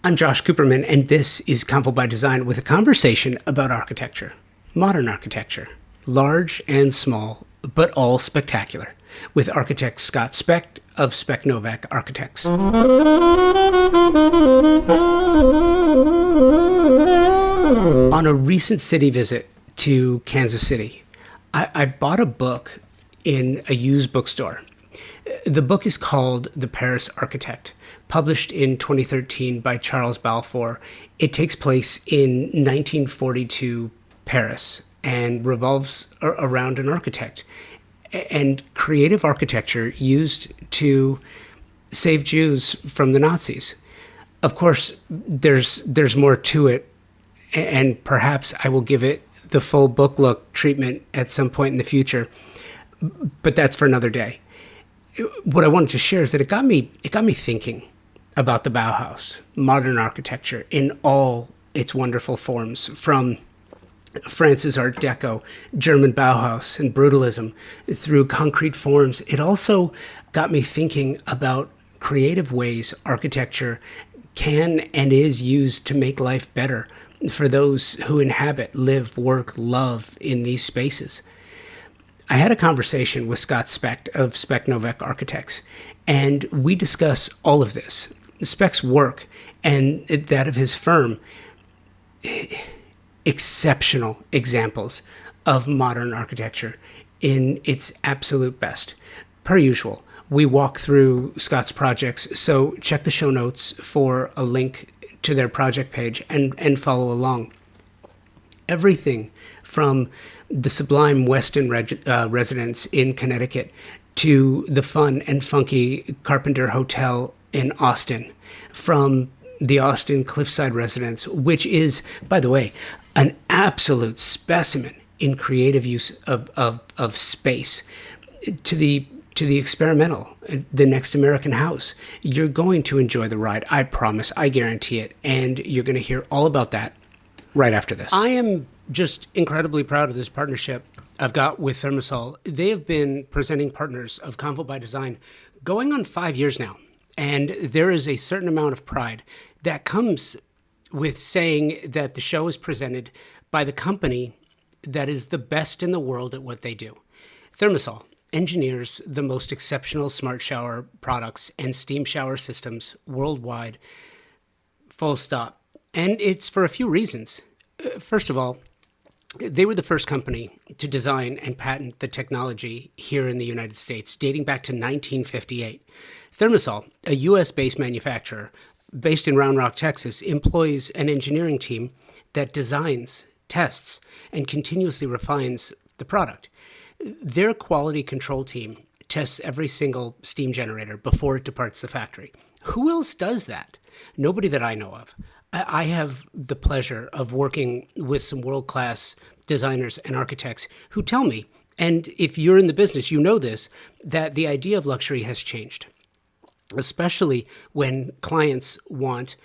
I'm Josh Cooperman, and this is Convo by Design with a conversation about architecture, modern architecture, large and small, but all spectacular, with architect Scott Specht of Specht Novak Architects. On a recent city visit to Kansas City, I bought a book in a used bookstore. The book is called The Paris Architect, published in 2013 by Charles Balfoure. It takes place in 1942 Paris and revolves around an architect and creative architecture used to save Jews from the Nazis. Of course, there's more to it, and perhaps I will give it the full Booklook treatment at some point in the future, but that's for another day. What I wanted to share is that it got me thinking about the Bauhaus, modern architecture in all its wonderful forms, from France's Art Deco, German Bauhaus and Brutalism, through concrete forms. It also got me thinking about creative ways architecture can and is used to make life better for those who inhabit, live, work, love in these spaces. I had a conversation with Scott Specht of Specht Novak Architects, and we discuss all of this, Specht's work and that of his firm, exceptional examples of modern architecture in its absolute best. Per usual, we walk through Scott's projects, so check the show notes for a link to their project page and follow along. Everything from the sublime Weston Residence in Connecticut to the fun and funky Carpenter Hotel in Austin, from the Austin Cliffside Residence, which is, by the way, an absolute specimen in creative use of space, to the experimental, the Next American House. You're going to enjoy the ride. I promise. I guarantee it. And you're going to hear all about that right after this. I am just incredibly proud of this partnership I've got with Thermosol. They have been presenting partners of Convo by Design going on 5 years now. And there is a certain amount of pride that comes with saying that the show is presented by the company that is the best in the world at what they do. Thermosol engineers the most exceptional smart shower products and steam shower systems worldwide, full stop. And it's for a few reasons. First of all, they were the first company to design and patent the technology here in the United States, dating back to 1958. Thermosol, a U.S.-based manufacturer based in Round Rock, Texas, employs an engineering team that designs, tests, and continuously refines the product. Their quality control team tests every single steam generator before it departs the factory. Who else does that? Nobody that I know of. I have the pleasure of working with some world-class designers and architects who tell me, and if you're in the business, you know this, that the idea of luxury has changed, especially when clients want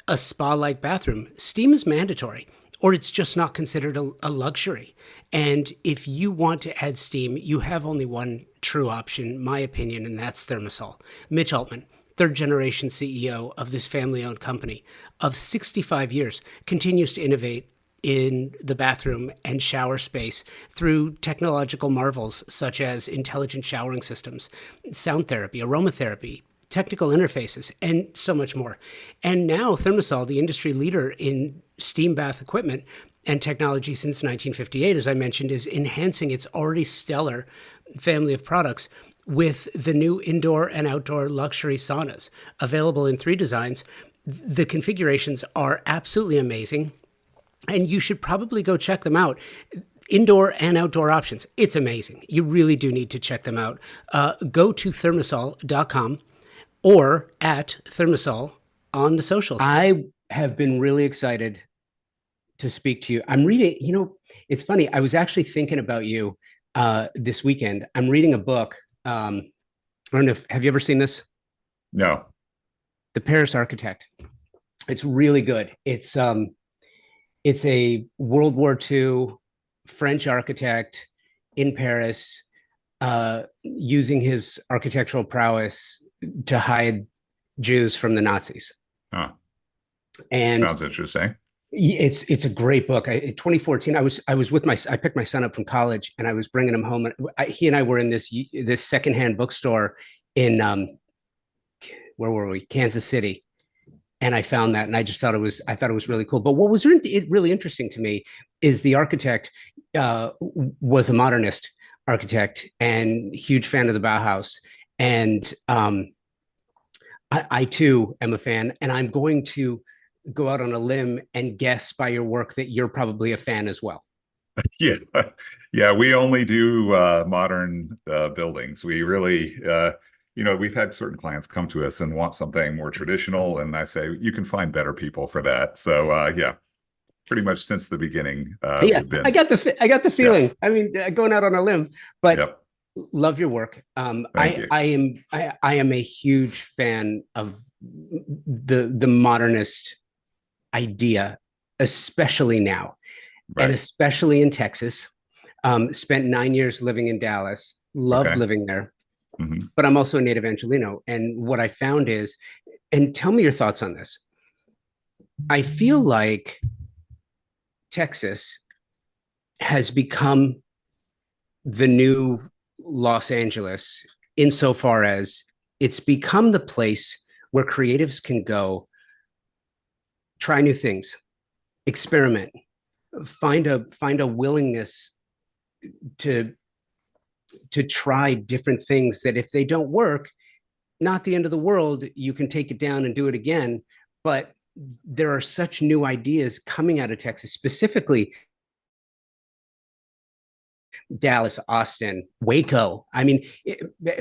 a spa-like bathroom. Steam is mandatory, or it's just not considered a luxury. And if you want to add steam, you have only one true option, my opinion, and that's Thermosol. Mitch Altman, third generation CEO of this family-owned company of 65 years, continues to innovate in the bathroom and shower space through technological marvels such as intelligent showering systems, sound therapy, aromatherapy, technical interfaces, and so much more. And now Thermosol, the industry leader in steam bath equipment and technology since 1958, as I mentioned, is enhancing its already stellar family of products with the new indoor and outdoor luxury saunas, available in 3 designs. The configurations are absolutely amazing, and you should probably go check them out. Indoor and outdoor options. It's amazing. You really do need to check them out. Go to thermosol.com or at Thermosol on the socials. I have been really excited to speak to you. I'm reading, it's funny. I was actually thinking about you this weekend. I'm reading a book. I don't know have you ever seen this? No. The Paris Architect. It's really good. It's a World War II French architect in Paris, using his architectural prowess to hide Jews from the Nazis. Huh. And sounds interesting. it's a great book. In 2014, I picked my son up from college, and I was bringing him home. And he and I were in this secondhand bookstore in where were we? Kansas City, and I found that, and I thought it was really cool. But what was really interesting to me is the architect was a modernist architect and huge fan of the Bauhaus, and I too am a fan, and I'm going to go out on a limb and guess by your work that you're probably a fan as well. Yeah, yeah. We only do modern buildings. We really, we've had certain clients come to us and want something more traditional, and I say you can find better people for that. So yeah, pretty much since the beginning, Yeah, we've been. I got the Yeah, feeling. I mean, going out on a limb, but yep. love your work. Thank you. I am a huge fan of the modernist idea, especially now, and Right. especially in Texas. Spent 9 years living in Dallas, loved Okay. living there, Hmm. but I'm also a native Angelino. And what I found is, and tell me your thoughts on this. I feel like Texas has become the new Los Angeles insofar as it's become the place where creatives can go try new things, experiment, find a willingness to try different things that if they don't work, not the end of the world. You can take it down and do it again. But there are such new ideas coming out of Texas, specifically Dallas, Austin, Waco. I mean,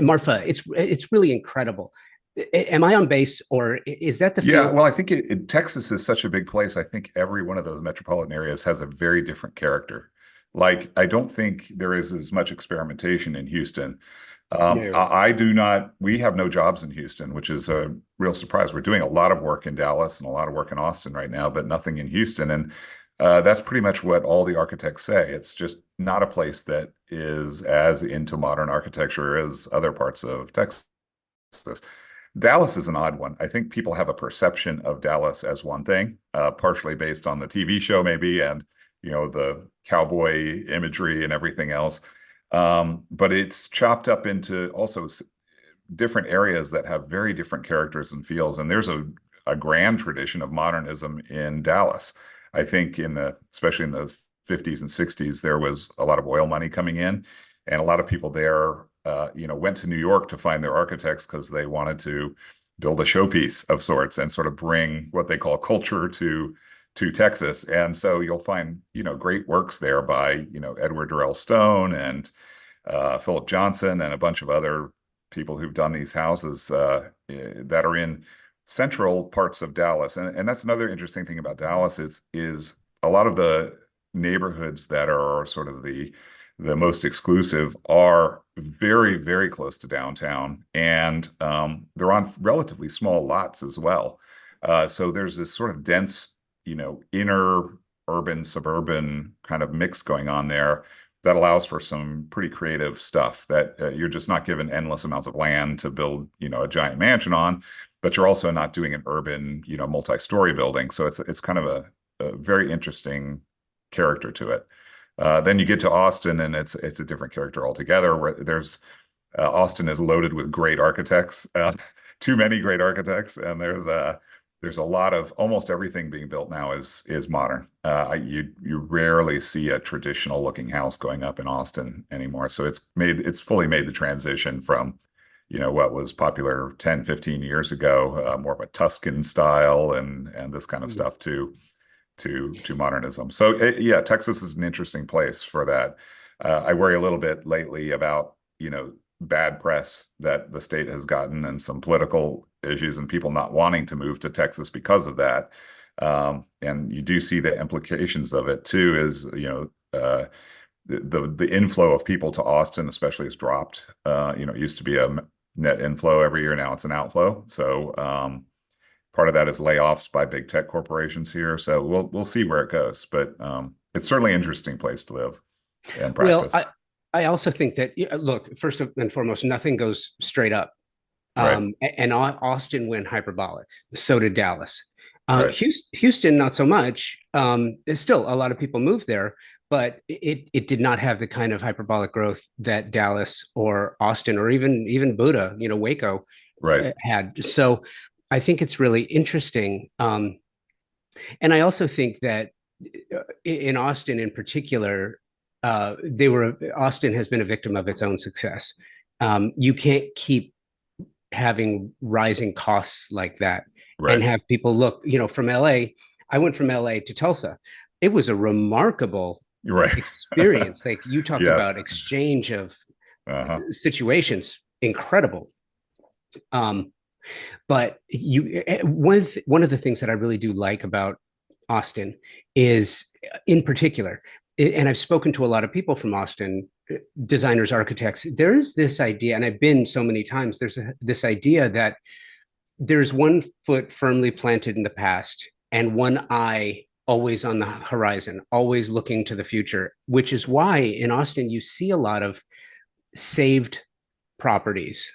Marfa, it's really incredible. Am I on base, or is that the Yeah, feeling? well, I think Texas is such a big place. I think every one of those metropolitan areas has a very different character. Like, I don't think there is as much experimentation in Houston. No. I do not, we have no jobs in Houston, which is a real surprise. We're doing a lot of work in Dallas and a lot of work in Austin right now, but nothing in Houston. And that's pretty much what all the architects say. It's just not a place that is as into modern architecture as other parts of Texas. Dallas is an odd one. I think people have a perception of Dallas as one thing, partially based on the TV show, maybe, and the cowboy imagery and everything else. But it's chopped up into also different areas that have very different characters and feels. And there's a grand tradition of modernism in Dallas. I think especially in the 50s and 60s, there was a lot of oil money coming in, and a lot of people there, went to New York to find their architects because they wanted to build a showpiece of sorts and sort of bring what they call culture to Texas. And so you'll find, great works there by, Edward Durrell Stone and Philip Johnson and a bunch of other people who've done these houses that are in central parts of Dallas. And that's another interesting thing about Dallas is a lot of the neighborhoods that are sort of the most exclusive are very, very close to downtown, and they're on relatively small lots as well. So there's this sort of dense, inner urban, suburban kind of mix going on there that allows for some pretty creative stuff that you're just not given endless amounts of land to build, a giant mansion on, but you're also not doing an urban, multi-story building. So it's kind of a very interesting character to it. Then you get to Austin, and it's a different character altogether. Where Austin is loaded with great architects, too many great architects, and there's a lot of almost everything being built now is modern. You rarely see a traditional looking house going up in Austin anymore. So it's fully made the transition from what was popular 10, 15 years ago, more of a Tuscan style and this kind of stuff to modernism. So yeah, Texas is an interesting place for that. I worry a little bit lately about bad press that the state has gotten and some political issues and people not wanting to move to Texas because of that. And you do see the implications of it too. Is the inflow of people to Austin, especially, has dropped. It used to be a net inflow every year. Now it's an outflow. So part of that is layoffs by big tech corporations here. So we'll see where it goes, but it's certainly an interesting place to live and Well, practice. I also think that, look, first and foremost, nothing goes straight up. Right. And Austin went hyperbolic. So did Dallas. Right. Houston, not so much. There's still a lot of people moved there, but it did not have the kind of hyperbolic growth that Dallas or Austin or even Buda, Waco, Right. had. So I think it's really interesting. And I also think that in Austin, in particular, Austin has been a victim of its own success. You can't keep having rising costs like that and Right. have people look, from LA. I went from LA to Tulsa. It was a remarkable You're right. experience. Like you talk Yes. about exchange of Uh-huh. situations, incredible. Um, but one of the things that I really do like about Austin is, in particular, and I've spoken to a lot of people from Austin, designers, architects. There's this idea, and I've been so many times. This idea that there's one foot firmly planted in the past and one eye always on the horizon, always looking to the future, which is why in Austin you see a lot of saved properties.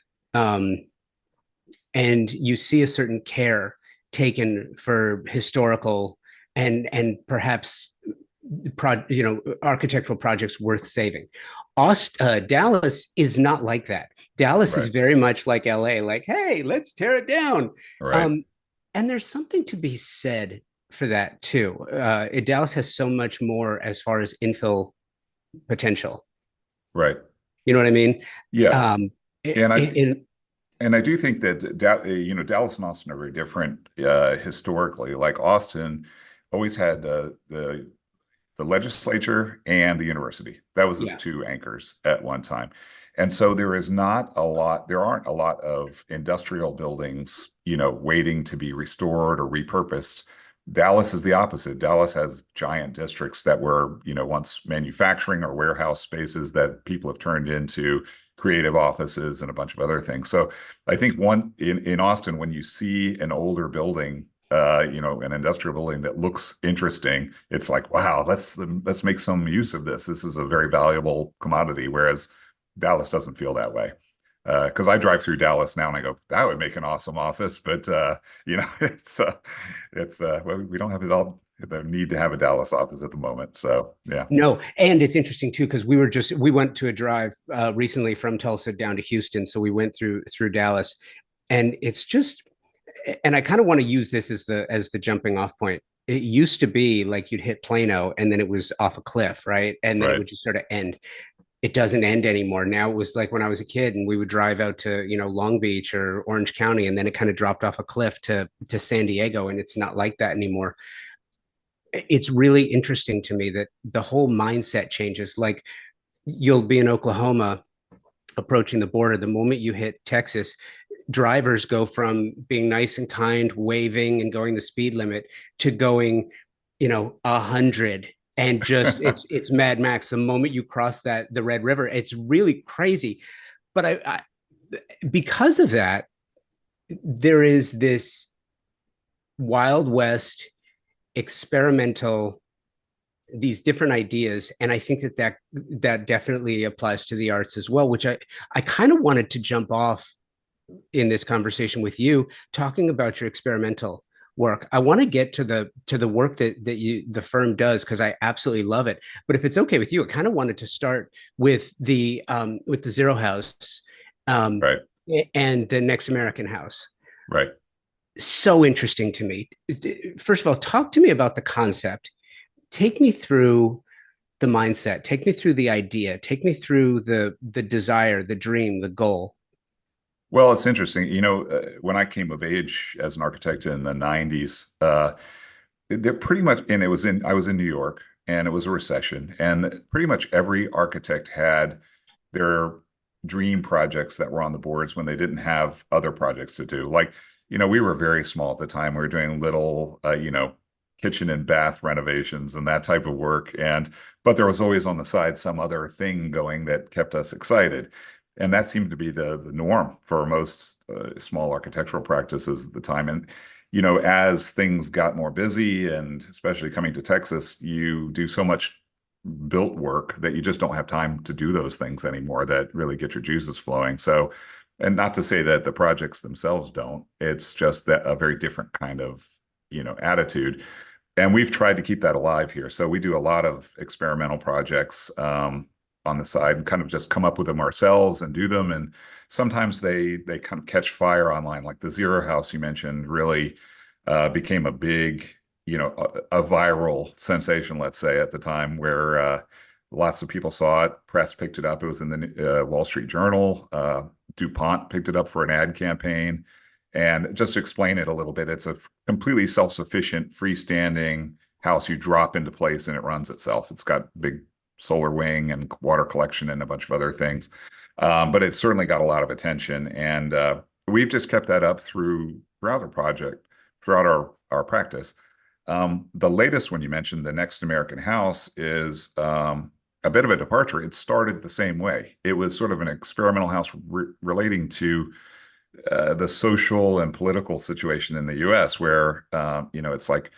And you see a certain care taken for historical and perhaps architectural projects worth saving. Dallas is not like that. Dallas is Right. very much like LA, like, hey, let's tear it down. Right. Um, and there's something to be said for that too. Dallas has so much more as far as infill potential. Right. You know what I mean? Yeah. Um, And I in and I do think that Dallas and Austin are very different historically. Like Austin always had the legislature and the university. That was its Yeah. two anchors at one time. And so there aren't a lot of industrial buildings, waiting to be restored or repurposed. Dallas is the opposite. Dallas has giant districts that were, once manufacturing or warehouse spaces that people have turned into creative offices and a bunch of other things. So I think in Austin, when you see an older building, an industrial building that looks interesting, it's like, wow, let's make some use of this. This is a very valuable commodity. Whereas Dallas doesn't feel that way. Because I drive through Dallas now and I go, that would make an awesome office, but well, we don't have the need to have a Dallas office at the moment. So yeah. No, and it's interesting too because we went to a drive recently from Tulsa down to Houston, so we went through Dallas, and it's just, and I kind of want to use this as the jumping off point. It used to be like you'd hit Plano and then it was off a cliff, right? And then it Right. would just sort of end. It doesn't end anymore. Now it was like when I was a kid and we would drive out to, Long Beach or Orange County, and then it kind of dropped off a cliff to San Diego, and it's not like that anymore. It's really interesting to me that the whole mindset changes. Like you'll be in Oklahoma approaching the border. The moment you hit Texas, drivers go from being nice and kind, waving and going the speed limit to going, 100, and just it's Mad Max. The moment you cross the Red River, it's really crazy. But because of that, there is this Wild West experimental, these different ideas, and I think that definitely applies to the arts as well, which I kind of wanted to jump off in this conversation with you, talking about your experimental work. I want to get to the work that the firm does, because I absolutely love it. But if it's okay with you, I kind of wanted to start with the Zero House, um, Right. and the Next American House. Right. So interesting to me. First of all, talk to me about the concept. Take me through the mindset. Take me through the idea. Take me through the desire, the dream, the goal. Well, it's interesting. When I came of age as an architect in the 90s, they're pretty much, and I was in New York, and it was a recession, and pretty much every architect had their dream projects that were on the boards when they didn't have other projects to do. Like, we were very small at the time. We were doing little, kitchen and bath renovations and that type of work. But there was always on the side some other thing going that kept us excited. And that seemed to be the norm for most small architectural practices at the time. And, as things got more busy, and especially coming to Texas, you do so much built work that you just don't have time to do those things anymore that really get your juices flowing. So, and not to say that the projects themselves don't, it's just that a very different kind of attitude. And we've tried to keep that alive here. So we do a lot of experimental projects on the side and kind of just come up with them ourselves and do them. And sometimes they kind of catch fire online. Like the Zero House you mentioned really became a big, a viral sensation, let's say, at the time, where lots of people saw it. Press picked it up. It was in the Wall Street Journal. DuPont picked it up for an ad campaign. And just to explain it a little bit, it's a completely self-sufficient, freestanding house you drop into place and it runs itself. It's got big solar wing and water collection and a bunch of other things. But it's certainly got a lot of attention. And we've just kept that up throughout the project, throughout our practice. The latest one you mentioned, the Next American House, is a bit of a departure. It started the same way. It was sort of an experimental house relating to the social and political situation in the U.S., where it's like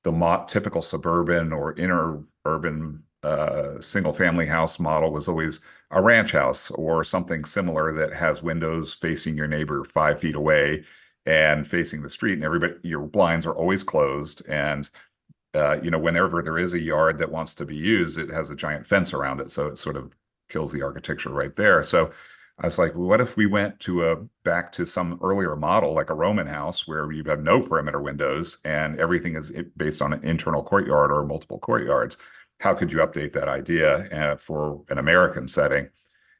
the typical suburban or inner urban single-family house model was always a ranch house or something similar that has windows facing your neighbor 5 feet away and facing the street, and your blinds are always closed. And whenever there is a yard that wants to be used, it has a giant fence around it, so it sort of kills the architecture right there. So I was like, well, what if we went back to some earlier model, like a Roman house, where you have no perimeter windows and everything is based on an internal courtyard or multiple courtyards? How could you update that idea for an American setting?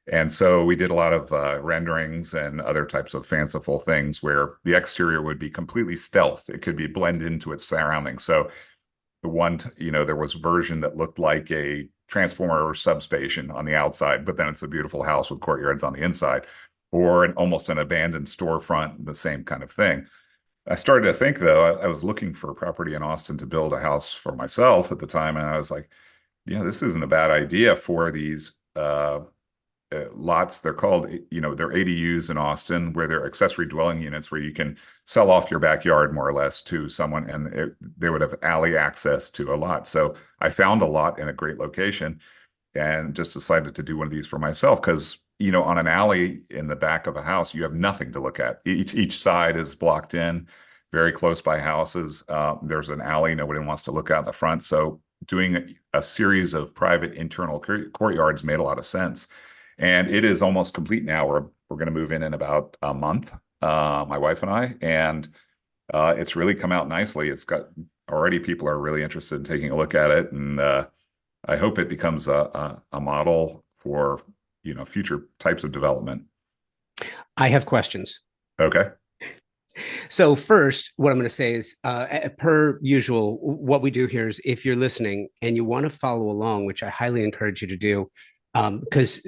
And so we did a lot of renderings and other types of fanciful things where the exterior would be completely stealth. It could be blended into its surroundings. So there was a version that looked like a transformer or substation on the outside, but then it's a beautiful house with courtyards on the inside, or almost an abandoned storefront, the same kind of thing. I started to think, though, I was looking for a property in Austin to build a house for myself at the time, and I was like, yeah, this isn't a bad idea for these lots. They're called, they're ADUs in Austin, where they're accessory dwelling units where you can sell off your backyard more or less to someone, and they would have alley access to a lot. So I found a lot in a great location and just decided to do one of these for myself because, on an alley in the back of a house, you have nothing to look at. Each side is blocked in, very close by houses. There's an alley nobody wants to look out in the front. So doing a series of private internal courtyards made a lot of sense. And it is almost complete now. We're going to move in about a month, my wife and I, and it's really come out nicely. It's got already people are really interested in taking a look at it, and I hope it becomes a model for future types of development. I have questions. Okay. So first, what I'm going to say is, per usual, what we do here is if you're listening and you want to follow along, which I highly encourage you to do, because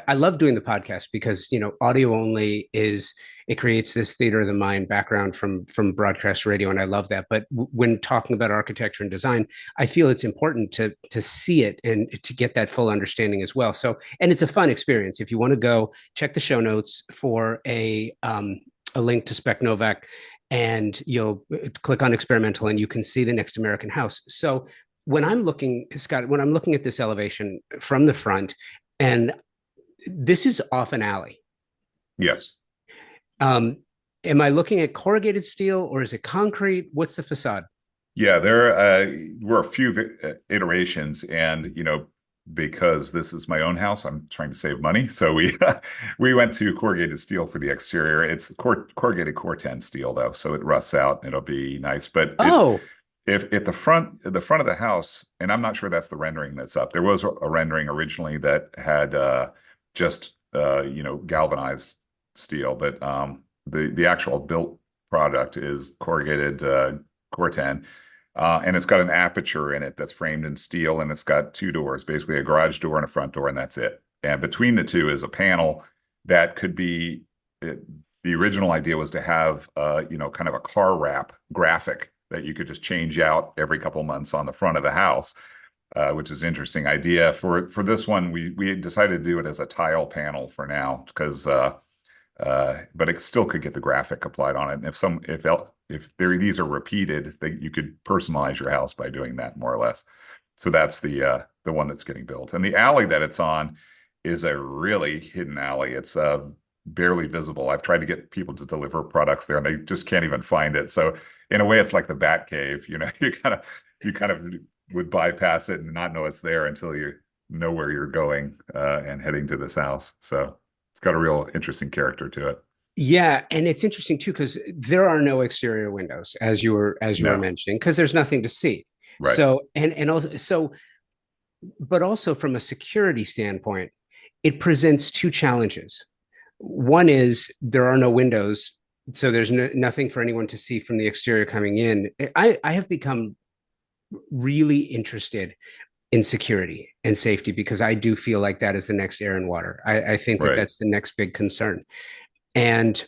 I love doing the podcast because, audio only it creates this theater of the mind background from broadcast radio. And I love that. But when talking about architecture and design, I feel it's important to see it and to get that full understanding as well. So, and it's a fun experience. If you want to go check the show notes for a link to Specht Novak, and you'll click on experimental and you can see the Next American House. So when I'm looking, Scott, when I'm looking at this elevation from the front, and this is off an alley. Yes. Am I looking at corrugated steel or is it concrete? What's the facade? Yeah, there were a few iterations, and because this is my own house, I'm trying to save money, so we went to corrugated steel for the exterior. It's corrugated Corten steel though, so it rusts out and it'll be nice. But if at the front of the house, and I'm not sure that's the rendering that's up. There was a rendering originally that had just galvanized steel, but the actual built product is corrugated Corten, and it's got an aperture in it that's framed in steel, and it's got two doors, basically a garage door and a front door, and that's it. And between the two is a panel that could be. The original idea was to have kind of a car wrap graphic that you could just change out every couple of months on the front of the house. Which is an interesting idea. For this one, we decided to do it as a tile panel for now, because but it still could get the graphic applied on it. And if these are repeated, you could personalize your house by doing that, more or less. So that's the one that's getting built. And the alley that it's on is a really hidden alley. It's barely visible. I've tried to get people to deliver products there and they just can't even find it. So in a way, it's like the Bat Cave, you kind of would bypass it and not know it's there until you know where you're going and heading to this house. So it's got a real interesting character to it. Yeah, and it's interesting too because there are no exterior windows as you were No, mentioning because there's nothing to see. right, So and also so but also from a security standpoint, it presents two challenges. One is there are no windows, so there's nothing for anyone to see from the exterior coming in. I have become really interested in security and safety because I do feel like that is the next air and water. I think that right. that's the next big concern. And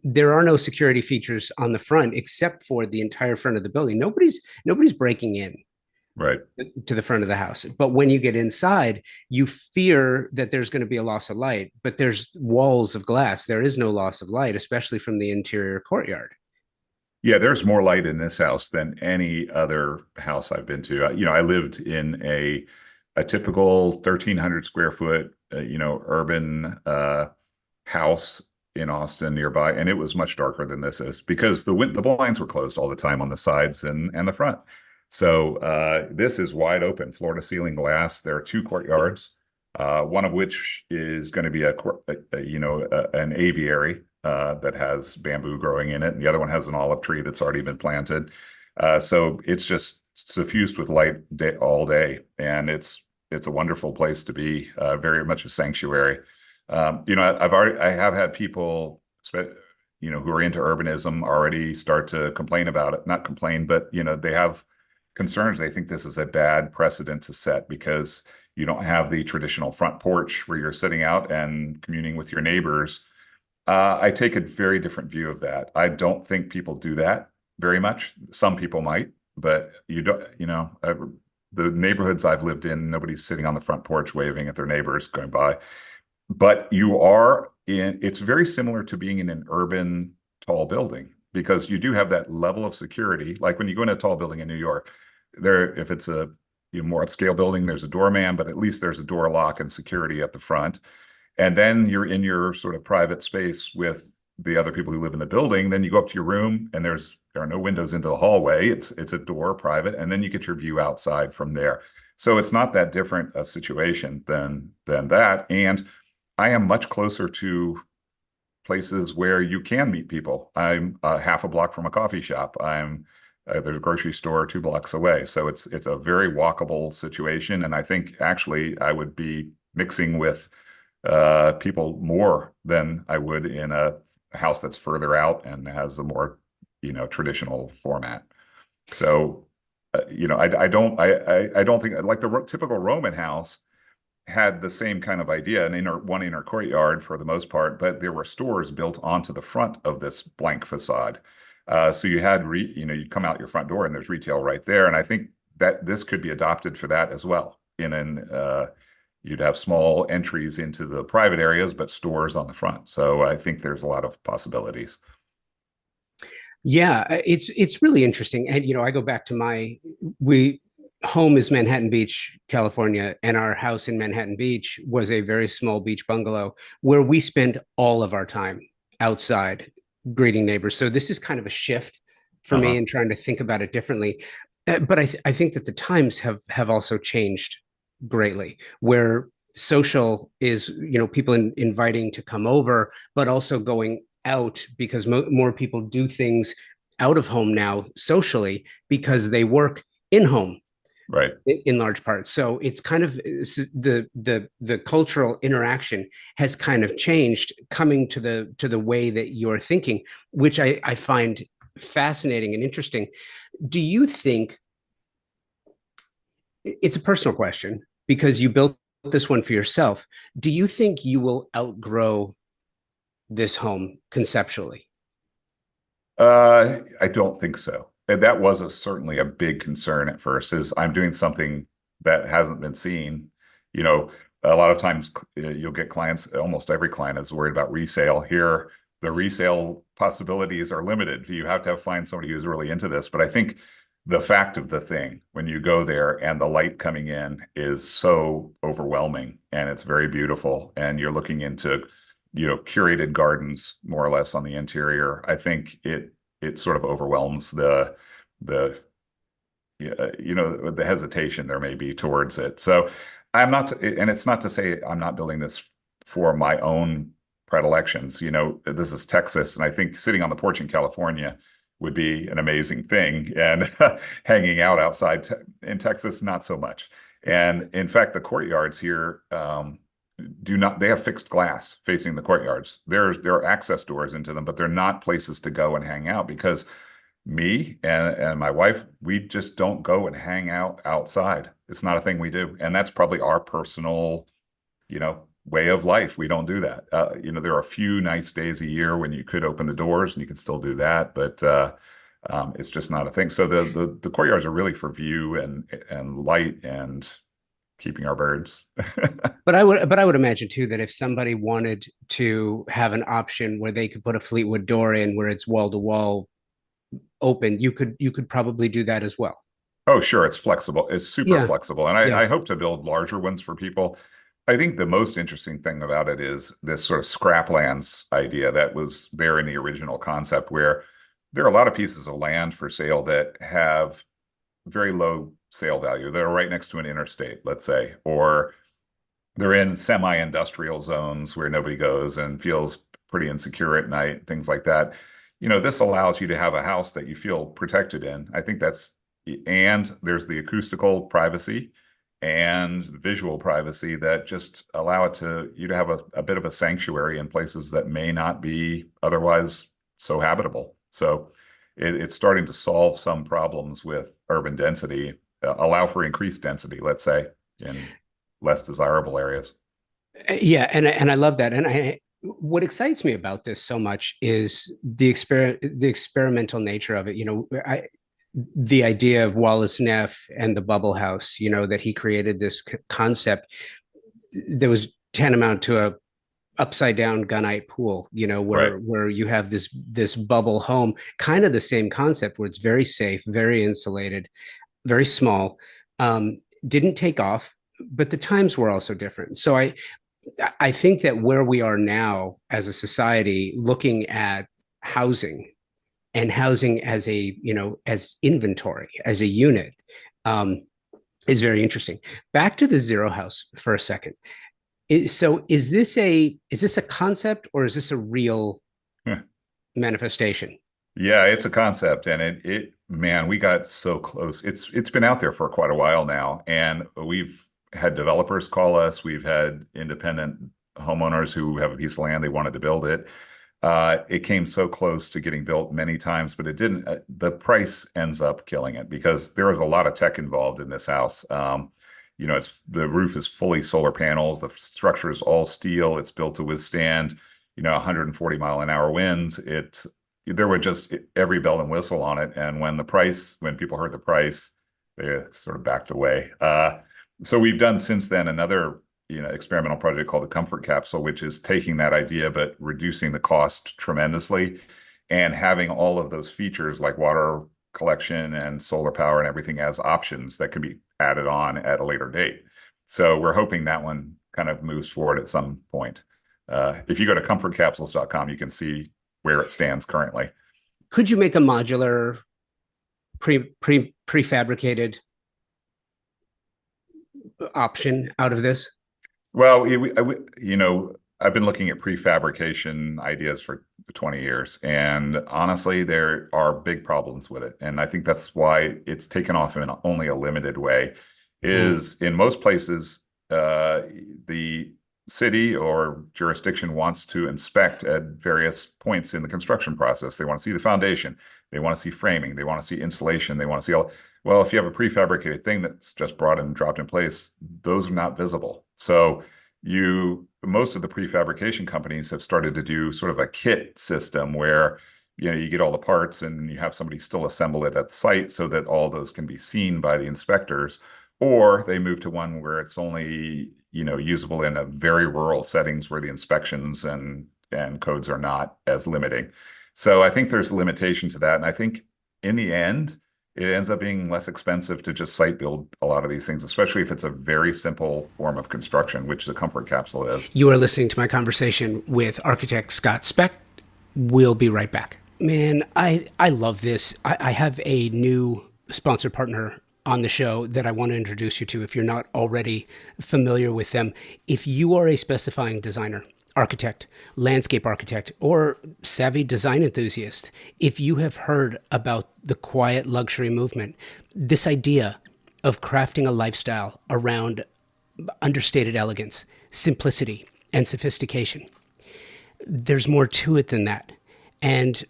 there are no security features on the front except for the entire front of the building. Nobody's breaking in Right. to the front of the house. But when you get inside, you fear that there's going to be a loss of light, but there's walls of glass. There is no loss of light, especially from the interior courtyard. Yeah, there's more light in this house than any other house I've been to. I lived in a typical 1,300 square foot, urban house in Austin nearby, and it was much darker than this is because the blinds were closed all the time on the sides and the front. So this is wide open, floor to ceiling glass. There are two courtyards, one of which is going to be an aviary that has bamboo growing in it, and the other one has an olive tree that's already been planted. So it's just suffused with light all day, and it's a wonderful place to be, very much a sanctuary. I have had people, who are into urbanism already start to complain about it. Not complain, but they have concerns. They think this is a bad precedent to set because you don't have the traditional front porch where you're sitting out and communing with your neighbors. I take a very different view of that. I don't think people do that very much. Some people might, but you don't, the neighborhoods I've lived in, nobody's sitting on the front porch waving at their neighbors going by. But it's very similar to being in an urban tall building because you do have that level of security. Like when you go in a tall building in New York, if it's a more upscale building, there's a doorman, but at least there's a door lock and security at the front. And then you're in your sort of private space with the other people who live in the building. Then you go up to your room and there are no windows into the hallway. It's a door private, and then you get your view outside from there. So it's not that different a situation than that. And I am much closer to places where you can meet people. I'm half a block from a coffee shop. There's a grocery store 2 blocks away. So it's a very walkable situation. And I think actually I would be mixing with people more than I would in a house that's further out and has a more, traditional format. So, I don't think like the typical Roman house had the same kind of idea, one inner courtyard for the most part, but there were stores built onto the front of this blank facade. So you had, you come out your front door and there's retail right there. And I think that this could be adopted for that as well. You'd have small entries into the private areas, but stores on the front. So I think there's a lot of possibilities. Yeah, it's really interesting. And I go back to we home is Manhattan Beach, California, and our house in Manhattan Beach was a very small beach bungalow where we spend all of our time outside greeting neighbors. So this is kind of a shift for me Uh-huh. in trying to think about it differently. But I think that the times have also changed greatly, where social is people inviting to come over, but also going out because more people do things out of home now socially because they work in home Right. in large part. So it's kind of the cultural interaction has kind of changed coming to the way that you're thinking, which I find fascinating and interesting. Do you think it's a personal question because you built this one for yourself? Do you think you will outgrow this home conceptually? I don't think so. And that was certainly a big concern at first, is I'm doing something that hasn't been seen. You know, a lot of times you'll get clients, almost every client is worried about resale. Here, the resale possibilities are limited. You have to find somebody who's really into this. But I think the fact of the thing when you go there and the light coming in is so overwhelming and it's very beautiful and you're looking into curated gardens more or less on the interior. I think it sort of overwhelms the the hesitation there may be towards it. So I'm not, and it's not to say I'm not building this for my own predilections. This is Texas, and I think sitting on the porch in California would be an amazing thing, and hanging out outside in Texas, not so much. And in fact, the courtyards here do not, they have fixed glass facing the courtyards. There are access doors into them, but they're not places to go and hang out because me and my wife, we just don't go and hang out outside. It's not a thing we do. And that's probably our personal, way of life. We don't do that. There are a few nice days a year when you could open the doors and you can still do that, but it's just not a thing. So the courtyards are really for view and light and keeping our birds. But I would imagine too that if somebody wanted to have an option where they could put a Fleetwood door in where it's wall to wall open, you could probably do that as well. Oh, sure. It's flexible. It's super Yeah. flexible. And Yeah. I hope to build larger ones for people. I think the most interesting thing about it is this sort of scraplands idea that was there in the original concept, where there are a lot of pieces of land for sale that have very low sale value. They're right next to an interstate, let's say, or they're in semi-industrial zones where nobody goes and feels pretty insecure at night, things like that. This allows you to have a house that you feel protected in. I think and there's the acoustical privacy and visual privacy that just allow you to have a bit of a sanctuary in places that may not be otherwise so habitable. So it's starting to solve some problems with urban density, allow for increased density, let's say, in less desirable areas. Yeah, and I love that. And what excites me about this so much is the experimental nature of it. The idea of Wallace Neff and the bubble house, that he created this concept that was tantamount to a upside down gunite pool, Right. where you have this bubble home, kind of the same concept where it's very safe, very insulated, very small. Didn't take off, but the times were also different. So I think that where we are now as a society, looking at housing and housing as as inventory, as a unit, is very interesting. Back to the zero house for a second. So is this a concept, or is this a real manifestation? Yeah, it's a concept, and man, we got so close. It's been out there for quite a while now, and we've had developers call us. We've had independent homeowners who have a piece of land, they wanted to build it. It came so close to getting built many times, but it didn't. The price ends up killing it because there is a lot of tech involved in this house. The roof is fully solar panels. The structure is all steel. It's built to withstand, 140-mile-an-hour winds. There were just every bell and whistle on it. And when people heard the price, they sort of backed away. So we've done since then another experimental project called the Comfort Capsule, which is taking that idea but reducing the cost tremendously and having all of those features like water collection and solar power and everything as options that can be added on at a later date. So we're hoping that one kind of moves forward at some point. If you go to comfortcapsules.com, you can see where it stands currently. Could you make a modular prefabricated option out of this? Well, I've been looking at prefabrication ideas for 20 years, and honestly, there are big problems with it. And I think that's why it's taken off in only a limited way. Is in most places, the city or jurisdiction wants to inspect at various points in the construction process. They want to see the foundation, they want to see framing, they want to see insulation, they want to see all. Well, if you have a prefabricated thing that's just brought and dropped in place, those are not visible. So most of the prefabrication companies have started to do sort of a kit system where you get all the parts and you have somebody still assemble it at the site so that all those can be seen by the inspectors, or they move to one where it's only usable in a very rural settings where the inspections and codes are not as limiting. So I think there's a limitation to that, and I think in the end, it ends up being less expensive to just site build a lot of these things, especially if it's a very simple form of construction, which the comfort capsule is. You are listening to my conversation with architect Scott Specht. We'll be right back. Man, I love this. I have a new sponsor partner on the show that I want to introduce you to if you're not already familiar with them. If you are a specifying designer, architect, landscape architect, or savvy design enthusiast, if you have heard about the quiet luxury movement, this idea of crafting a lifestyle around understated elegance, simplicity, and sophistication, there's more to it than that. And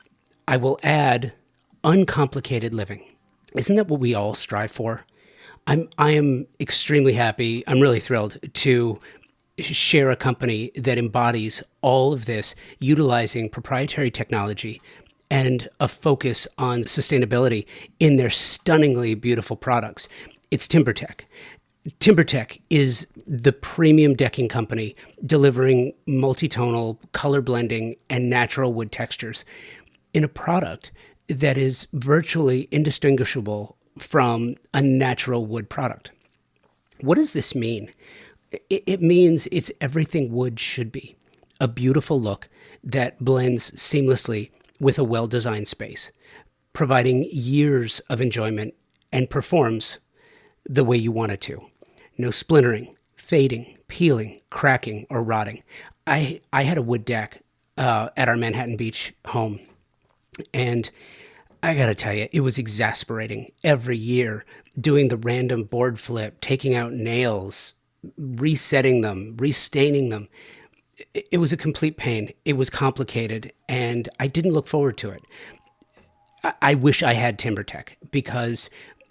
I will add uncomplicated living. Isn't that what we all strive for? I am extremely happy. I'm really thrilled to share a company that embodies all of this, utilizing proprietary technology and a focus on sustainability in their stunningly beautiful products. It's TimberTech. TimberTech is the premium decking company delivering multi-tonal, color blending, and natural wood textures in a product that is virtually indistinguishable from a natural wood product. What does this mean? It means it's everything wood should be. A beautiful look that blends seamlessly with a well-designed space, providing years of enjoyment and performs the way you want it to. No splintering, fading, peeling, cracking, or rotting. I had a wood deck at our Manhattan Beach home, and I gotta tell you, it was exasperating every year doing the random board flip, taking out nails, resetting them, restaining them. It was a complete pain. It was complicated, and I didn't look forward to it. I wish I had TimberTech, because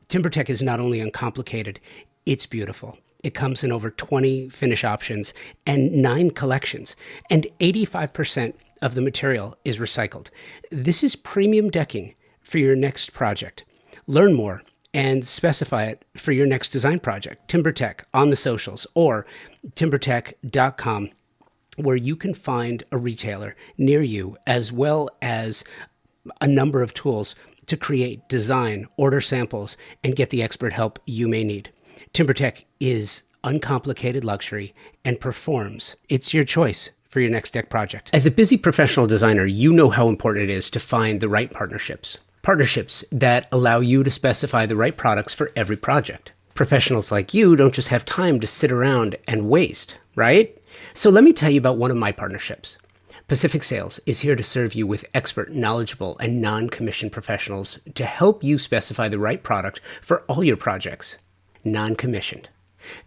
TimberTech is not only uncomplicated, it's beautiful. It comes in over 20 finish options and 9 collections, and 85% of the material is recycled. This is premium decking for your next project. Learn more and specify it for your next design project. TimberTech on the socials or timbertech.com, where you can find a retailer near you, as well as a number of tools to create, design, order samples, and get the expert help you may need. TimberTech is uncomplicated luxury and performs. It's your choice for your next deck project. As a busy professional designer, you know how important it is to find the right partnerships. Partnerships that allow you to specify the right products for every project. Professionals like you don't just have time to sit around and waste, right? So let me tell you about one of my partnerships. Pacific Sales is here to serve you with expert, knowledgeable, and non-commissioned professionals to help you specify the right product for all your projects. Non-commissioned.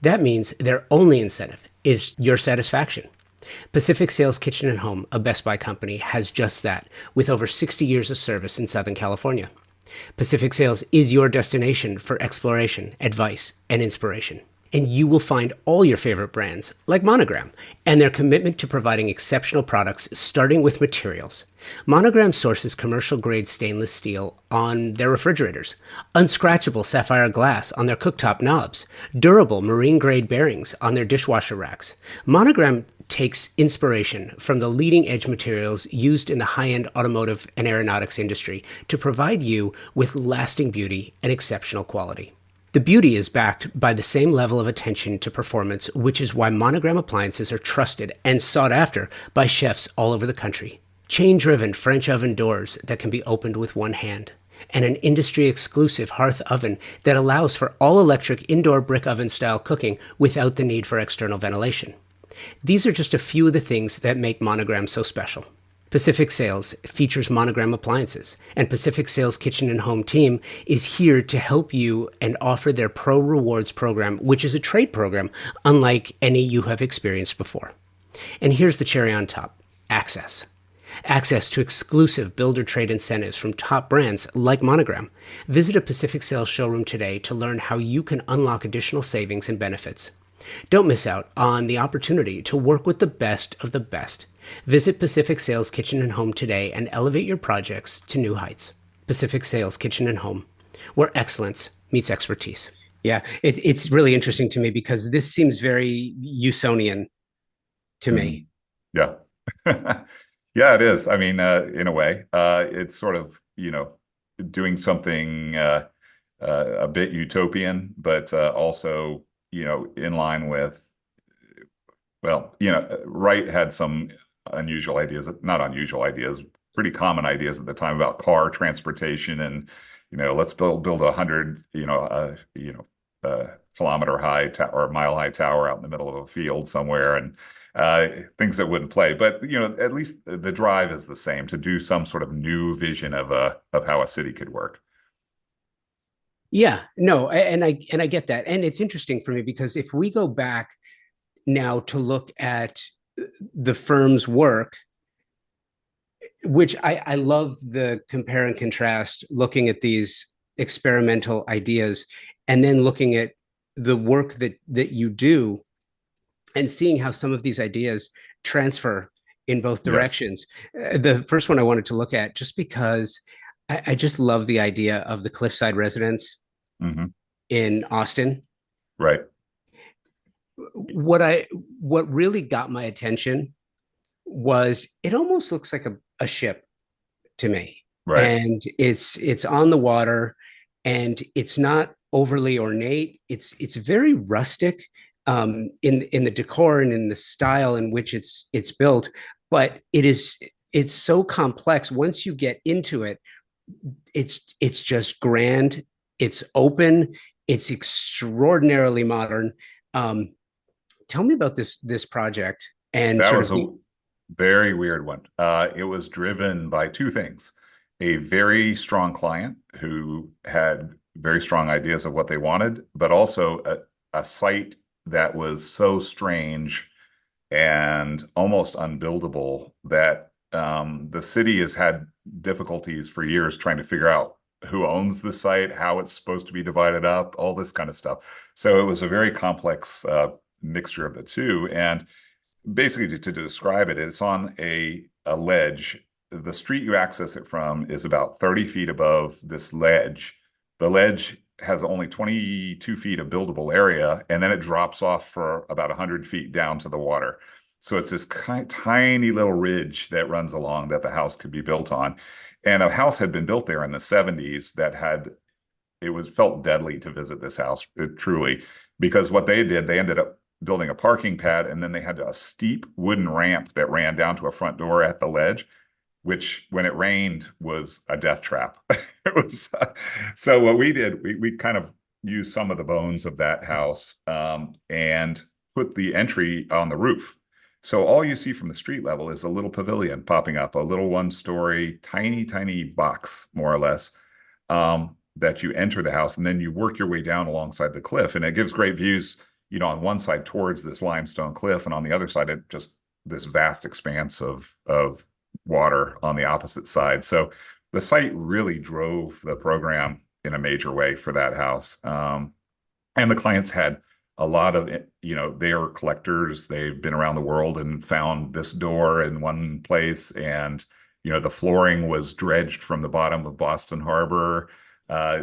That means their only incentive is your satisfaction. Pacific Sales Kitchen and Home, a Best Buy company, has just that, with over 60 years of service in Southern California. Pacific Sales is your destination for exploration, advice, and inspiration. And you will find all your favorite brands, like Monogram, and their commitment to providing exceptional products, starting with materials. Monogram sources commercial-grade stainless steel on their refrigerators, unscratchable sapphire glass on their cooktop knobs, durable marine-grade bearings on their dishwasher racks. Monogram takes inspiration from the leading-edge materials used in the high-end automotive and aeronautics industry to provide you with lasting beauty and exceptional quality. The beauty is backed by the same level of attention to performance, which is why Monogram appliances are trusted and sought after by chefs all over the country. Chain-driven French oven doors that can be opened with one hand, and an industry-exclusive hearth oven that allows for all-electric indoor brick oven-style cooking without the need for external ventilation. These are just a few of the things that make Monogram so special. Pacific Sales features Monogram appliances, and Pacific Sales Kitchen and Home team is here to help you and offer their Pro Rewards program, which is a trade program unlike any you have experienced before. And here's the cherry on top: access. Access to exclusive builder trade incentives from top brands like Monogram. Visit a Pacific Sales showroom today to learn how you can unlock additional savings and benefits. Don't miss out on the opportunity to work with the best of the best. Visit Pacific Sales Kitchen and Home today and elevate your projects to new heights. Pacific Sales Kitchen and Home, where excellence meets expertise. Yeah, it's really interesting to me because this seems very Usonian to me. Yeah. Yeah, it is. I mean, in a way, it's sort of, doing something a bit utopian, but also, in line with, well, Wright had some unusual ideas, not unusual ideas, pretty common ideas at the time about car transportation, and let's build 100 kilometer high or mile high tower out in the middle of a field somewhere, and things that wouldn't play. But at least the drive is the same, to do some sort of new vision of how a city could work. Yeah, no, and I get that. And it's interesting for me because if we go back now to look at the firm's work, which I love the compare and contrast, looking at these experimental ideas and then looking at the work that you do and seeing how some of these ideas transfer in both Yes. directions. The first one I wanted to look at, just because I just love the idea of the Cliffside Residence Hmm. in Austin. Right. What really got my attention was it almost looks like a ship to me. Right. And it's on the water, and it's not overly ornate. It's very rustic, in the decor and in the style in which it's built, but it's so complex. Once you get into it, it's just grand. It's open. It's extraordinarily modern. Um, Tell me about this project and That sort was of a very weird one. It was driven by two things: a very strong client who had very strong ideas of what they wanted, but also a site that was so strange and almost unbuildable that the city has had difficulties for years trying to figure out who owns the site, how it's supposed to be divided up, all this kind of stuff. So it was a very complex mixture of the two. And basically, to describe it, it's on a ledge. The street you access it from is about 30 feet above this ledge. The ledge has only 22 feet of buildable area, and then it drops off for about 100 feet down to the water. So it's this tiny little ridge that runs along that the house could be built on. And a house had been built there in the 70s that had, it was felt deadly to visit this house, truly, because what they did, they ended up building a parking pad, and then they had a steep wooden ramp that ran down to a front door at the ledge, which when it rained was a death trap. It was so what we did, we kind of used some of the bones of that house, and put the entry on the roof. So all you see from the street level is a little pavilion popping up, a little one-story, tiny box, more or less, that you enter the house, and then you work your way down alongside the cliff, and it gives great views, on one side towards this limestone cliff, and on the other side, it just this vast expanse of water on the opposite side. So the site really drove the program in a major way for that house. And the clients had a lot of, they are collectors. They've been around the world and found this door in one place. And, the flooring was dredged from the bottom of Boston Harbor,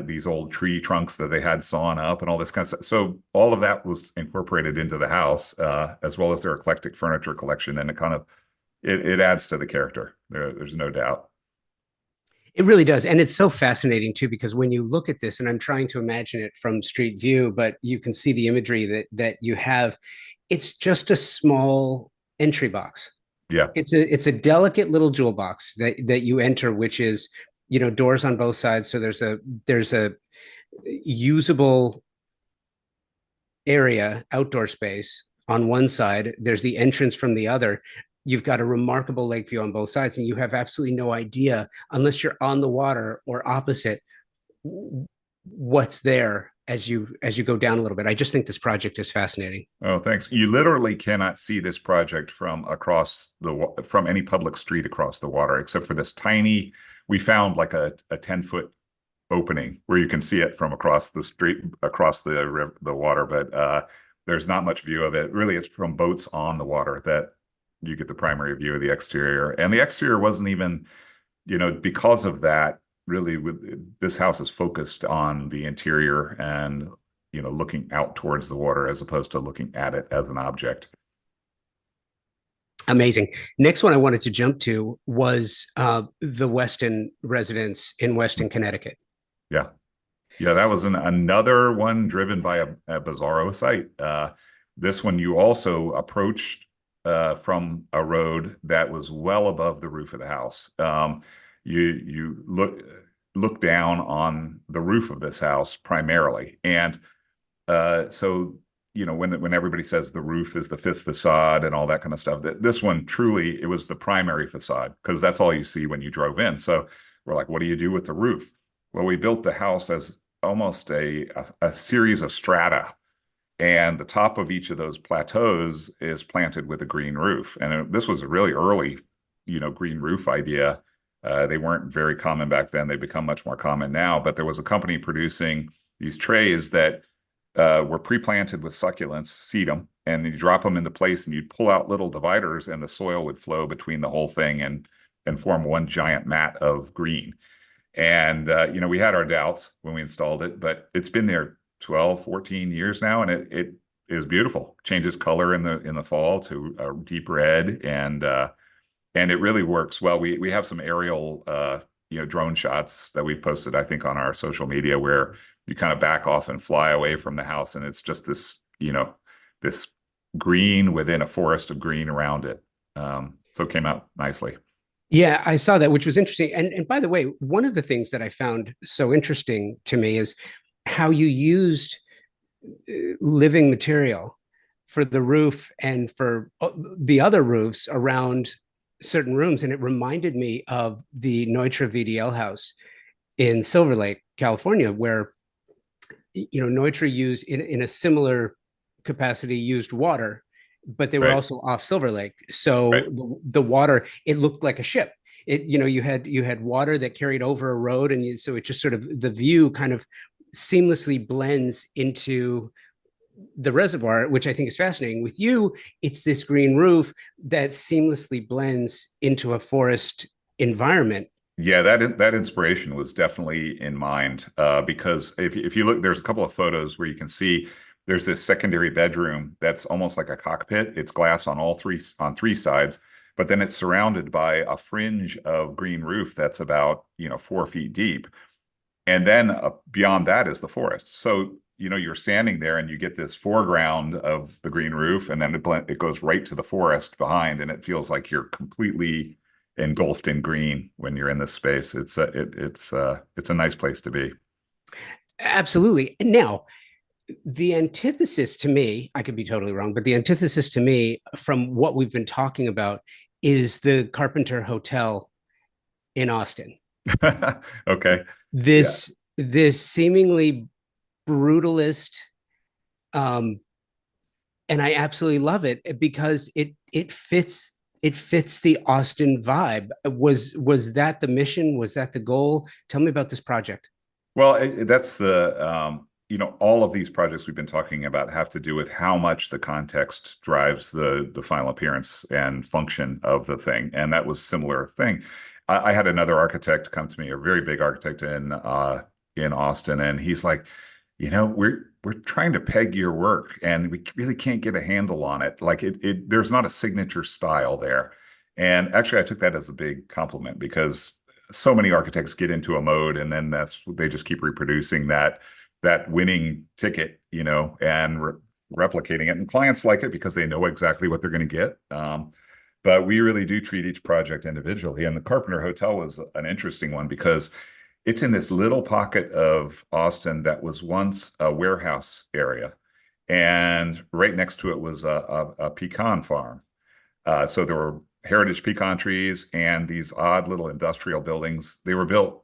these old tree trunks that they had sawn up and all this kind of stuff. So all of that was incorporated into the house, as well as their eclectic furniture collection. And it adds to the character. There's no doubt. It really does. And it's so fascinating too, because when you look at this, and I'm trying to imagine it from street view, but you can see the imagery that you have, it's just a small entry box. Yeah. It's a delicate little jewel box that you enter, which is, doors on both sides. So there's a usable area, outdoor space on one side. There's the entrance from the other. You've got a remarkable lake view on both sides, and you have absolutely no idea, unless you're on the water or opposite, what's there as you go down a little bit. I just think this project is fascinating. Oh, thanks. You literally cannot see this project from any public street across the water, except for this tiny, we found like a 10-foot opening where you can see it from across the street, across the water, but there's not much view of it. Really, it's from boats on the water that you get the primary view of the exterior. And the exterior wasn't even, because of that, really, this house is focused on the interior and, looking out towards the water as opposed to looking at it as an object. Amazing. Next one I wanted to jump to was the Weston Residence in Weston, Connecticut. Yeah. Yeah, that was another one driven by a bizarro site. This one you also approached from a road that was well above the roof of the house. You look down on the roof of this house primarily, and so when everybody says the roof is the fifth facade and all that kind of stuff, this one truly it was the primary facade because that's all you see when you drove in. So we're like, what do you do with the roof? Well, we built the house as almost a series of strata, and the top of each of those plateaus is planted with a green roof. And this was a really early, green roof idea. They weren't very common back then. They've become much more common now. But there was a company producing these trays that were pre-planted with succulents, seed them, and you drop them into place, and you'd pull out little dividers, and the soil would flow between the whole thing and form one giant mat of green. And we had our doubts when we installed it, but it's been there 12, 14 years now, and it is beautiful. Changes color in the fall to a deep red, and it really works well. We have some aerial drone shots that we've posted, I think, on our social media where you kind of back off and fly away from the house, and it's just this green within a forest of green around it. So it came out nicely. Yeah, I saw that, which was interesting. And by the way, one of the things that I found so interesting to me is how you used living material for the roof and for the other roofs around certain rooms. And it reminded me of the Neutra VDL house in Silver Lake, California, where Neutra used in a similar capacity used water, but they were Right. also off Silver Lake. So Right. the water, it looked like a ship. You had water that carried over a road, and so it just sort of the view kind of seamlessly blends into the reservoir, which I think is fascinating. With you, it's this green roof that seamlessly blends into a forest environment. Yeah, that inspiration was definitely in mind because if you look, there's a couple of photos where you can see there's this secondary bedroom that's almost like a cockpit. It's glass on three sides, but then it's surrounded by a fringe of green roof that's about 4 feet deep, and then beyond that is the forest. So you're standing there and you get this foreground of the green roof, and then it goes right to the forest behind, and it feels like you're completely engulfed in green when you're in this space. It's a nice place to be. Absolutely. Now, the antithesis to me, I could be totally wrong, but the antithesis to me from what we've been talking about is the Carpenter Hotel in Austin. Okay. Yeah. This seemingly brutalist, um, and I absolutely love it because it fits the Austin vibe. Was that the mission? Was that the goal? Tell me about this project. Well, that's all of these projects we've been talking about have to do with how much the context drives the final appearance and function of the thing. And that was a similar thing. I had another architect come to me, a very big architect in Austin, and he's like, we're trying to peg your work, and we really can't get a handle on it. Like there's not a signature style there. And actually, I took that as a big compliment because so many architects get into a mode, and then they just keep reproducing that winning ticket, and replicating it. And clients like it because they know exactly what they're going to get. But we really do treat each project individually. And the Carpenter Hotel was an interesting one because it's in this little pocket of Austin that was once a warehouse area. And right next to it was a pecan farm. So there were heritage pecan trees and these odd little industrial buildings. They were built,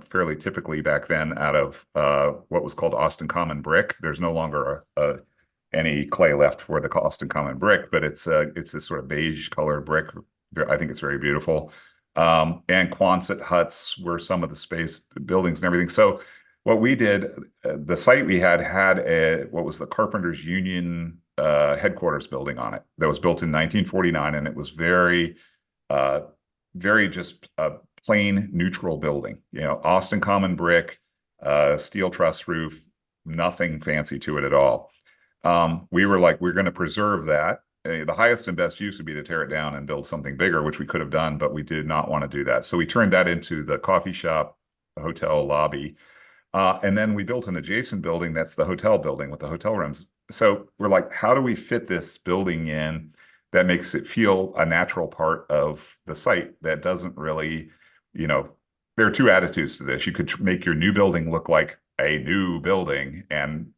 fairly typically back then out of what was called Austin Common brick. There's no longer any clay left for the Austin Common brick, but it's this sort of beige colored brick. I think it's very beautiful. And Quonset huts were some of the space buildings and everything. So what we did, the site we had what was the Carpenters Union headquarters building on it that was built in 1949, and it was very, very just a plain neutral building. Austin Common brick, steel truss roof, nothing fancy to it at all. We were like, we're going to preserve that. The highest and best use would be to tear it down and build something bigger, which we could have done, but we did not want to do that. So we turned that into the coffee shop, hotel lobby. And then we built an adjacent building that's the hotel building with the hotel rooms. So we're like, how do we fit this building in that makes it feel a natural part of the site that doesn't really, you know, there are two attitudes to this. You could make your new building look like a new building and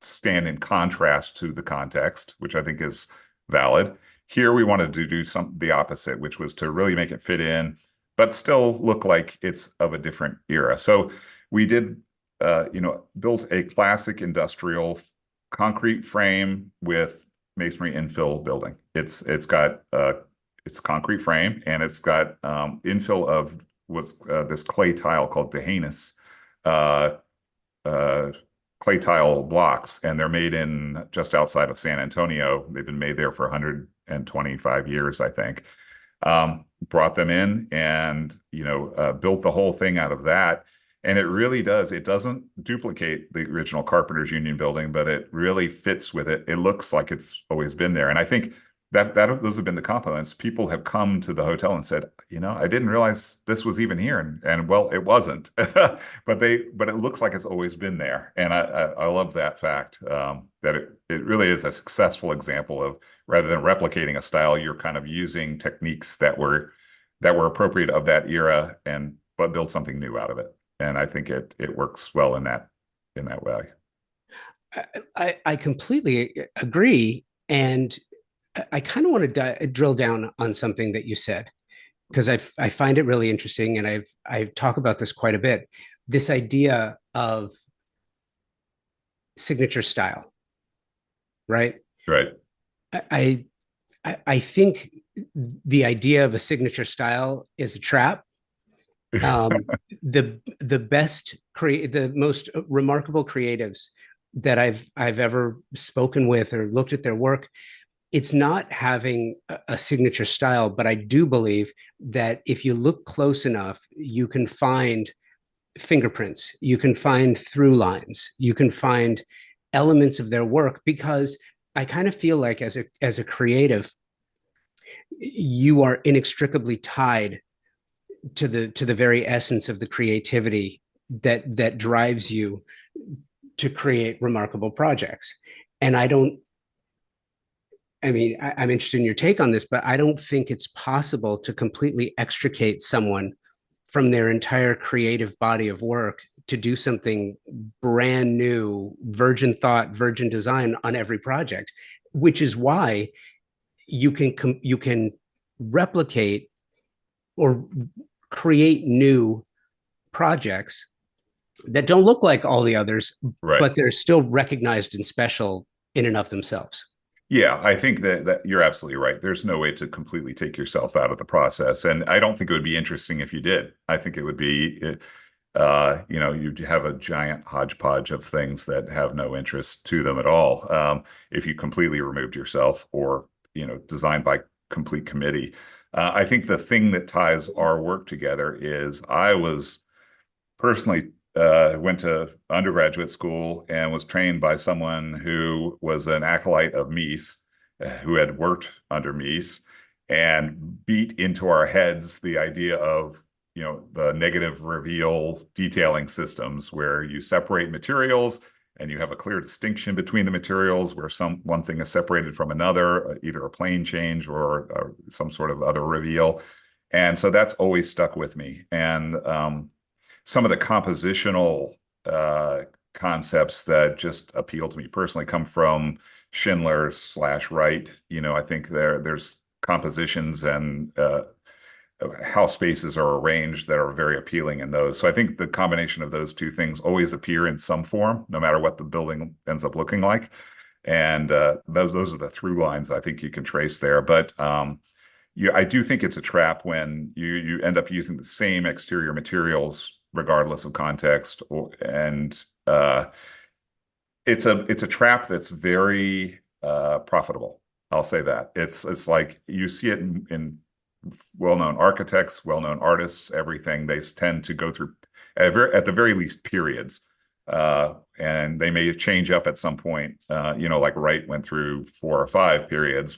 stand in contrast to the context, which I think is valid. Here we wanted to do the opposite, which was to really make it fit in, but still look like it's of a different era. So we did, built a classic industrial concrete frame with masonry infill building. It's got it's concrete frame, and it's got infill of what's this clay tile called Dehanus uh, clay tile blocks, and they're made in just outside of San Antonio. They've been made there for 125 years, I think. Brought them in and, built the whole thing out of that. And it really does. It doesn't duplicate the original Carpenters Union building, but it really fits with it. It looks like it's always been there. And I think that those have been the compliments. People have come to the hotel and said, I didn't realize this was even here. And well, it wasn't, but it looks like it's always been there. And I love that fact, that it really is a successful example of, rather than replicating a style, you're kind of using techniques that were appropriate of that era, but build something new out of it. And I think it works well in that way. I completely agree. And I kind of want to drill down on something that you said, because I find it really interesting, and I talk about this quite a bit. This idea of signature style, right? Right. I think the idea of a signature style is a trap. The most remarkable creatives that I've ever spoken with or looked at their work, it's not having a signature style, but I do believe that if you look close enough, you can find fingerprints, you can find through lines, you can find elements of their work, because I kind of feel like as a creative, you are inextricably tied to the very essence of the creativity that drives you to create remarkable projects. And I'm interested in your take on this, but I don't think it's possible to completely extricate someone from their entire creative body of work to do something brand new, virgin thought, virgin design on every project, which is why you can replicate or create new projects that don't look like all the others, Right. but they're still recognized and special in and of themselves. Yeah, I think that you're absolutely right. There's no way to completely take yourself out of the process. And I don't think it would be interesting if you did. I think it would be, you'd have a giant hodgepodge of things that have no interest to them at all, if you completely removed yourself or, designed by complete committee. I think the thing that ties our work together is I was personally went to undergraduate school and was trained by someone who was an acolyte of Mies, who had worked under Mies, and beat into our heads the idea of, the negative reveal detailing systems where you separate materials and you have a clear distinction between the materials where one thing is separated from another, either a plane change or some sort of other reveal. And so that's always stuck with me. And some of the compositional concepts that just appeal to me personally come from Schindler/Wright. I think there's compositions and how spaces are arranged that are very appealing in those. So I think the combination of those two things always appear in some form, no matter what the building ends up looking like. And those are the through lines I think you can trace there. But I do think it's a trap when you end up using the same exterior materials regardless of context, and it's a trap that's very profitable. I'll say that. It's like you see it in well-known architects, well-known artists, everything. They tend to go through at the very least periods, and they may change up at some point. Like Wright went through 4 or 5 periods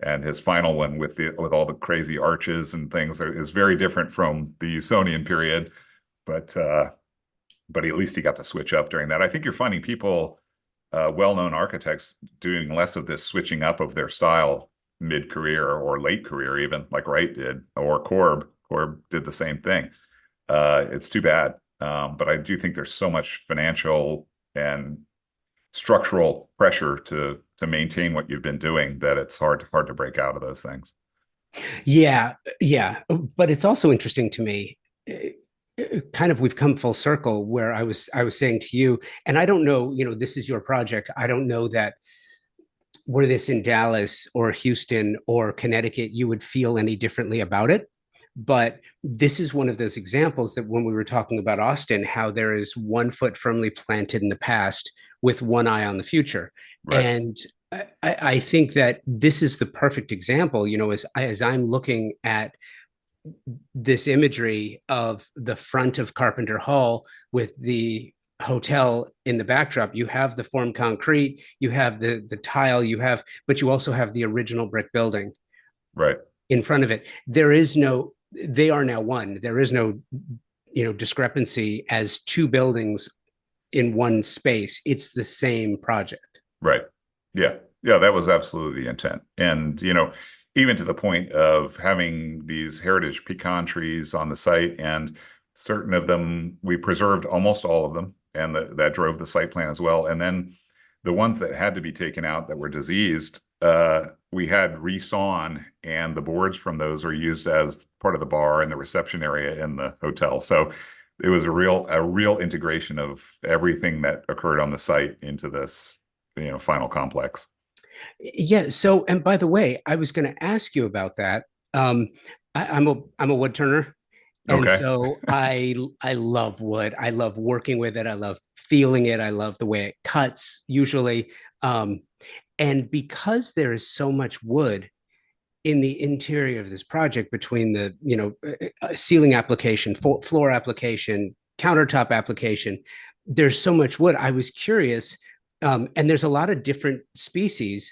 and his final one with all the crazy arches and things is very different from the Usonian period. But but at least he got to switch up during that. I think you're finding people, well-known architects, doing less of this switching up of their style mid-career or late career, even like Wright did, or Korb. Korb did the same thing. It's too bad. But I do think there's so much financial and structural pressure to maintain what you've been doing that it's hard to break out of those things. Yeah, yeah. But it's also interesting to me. Kind of, we've come full circle where I was saying to you, and I don't know, this is your project. I don't know that were this in Dallas or Houston or Connecticut, you would feel any differently about it. But this is one of those examples that when we were talking about Austin, how there is one foot firmly planted in the past with one eye on the future. Right. And I think that this is the perfect example, as I'm looking at this imagery of the front of Carpenter Hall with the hotel in the backdrop. You have the formed concrete, you have the tile, but you also have the original brick building Right. in front of it. They are now one. There is no, discrepancy as two buildings in one space. It's the same project. Right. Yeah. Yeah, that was absolutely the intent. And, even to the point of having these heritage pecan trees on the site, and certain of them, we preserved almost all of them, and that drove the site plan as well. And then the ones that had to be taken out that were diseased, we had resawn, and the boards from those are used as part of the bar and the reception area in the hotel. So it was a real integration of everything that occurred on the site into this, final complex. Yeah. So, and by the way, I was going to ask you about that. I'm a wood turner, and Okay. so I love wood. I love working with it. I love feeling it. I love the way it cuts usually. And because there is so much wood in the interior of this project, between the ceiling application, floor application, countertop application, there's so much wood. I was curious. And there's a lot of different species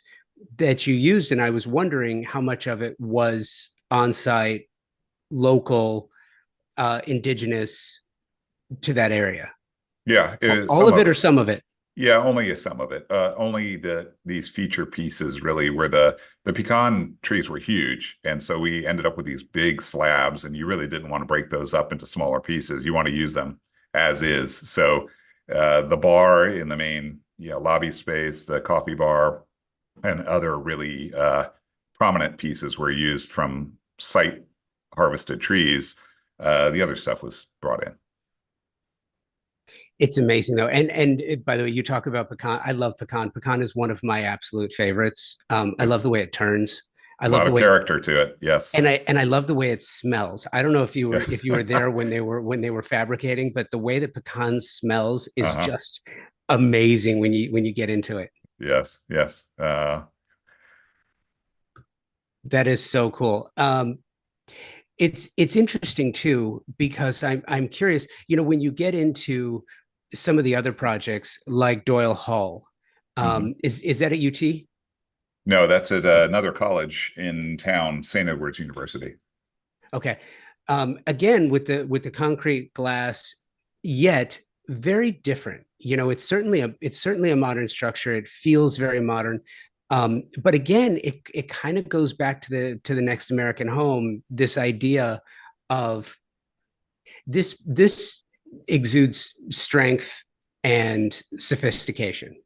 that you used, and I was wondering how much of it was on-site, local, indigenous to that area. Yeah, All some of of it or it. some of it? Yeah, only some of it. Only these feature pieces really, where the pecan trees were huge, and so we ended up with these big slabs, and you really didn't want to break those up into smaller pieces. You want to use them as is. So the bar in the main, lobby space, the coffee bar, and other really prominent pieces were used from site harvested trees. The other stuff was brought in. It's amazing though. And by the way, you talk about pecan. I love pecan. Pecan is one of my absolute favorites. I There's love the way it turns. I a love lot the of way it, character to it. Yes. and I love the way it smells. I don't know if you were Yeah. there when they were fabricating, but the way that pecan smells is Uh-huh. just amazing when you get into it. Yes. Yes. That is so cool. It's interesting too, because I'm curious. When you get into some of the other projects like Doyle Hall, Mhm. is that at UT? No, that's at another college in town, St. Edward's University. Okay. Again, with the concrete glass, yet very different. It's certainly a modern structure. It feels very modern. But again, it kind of goes back to the next American home. This idea of this exudes strength and sophistication,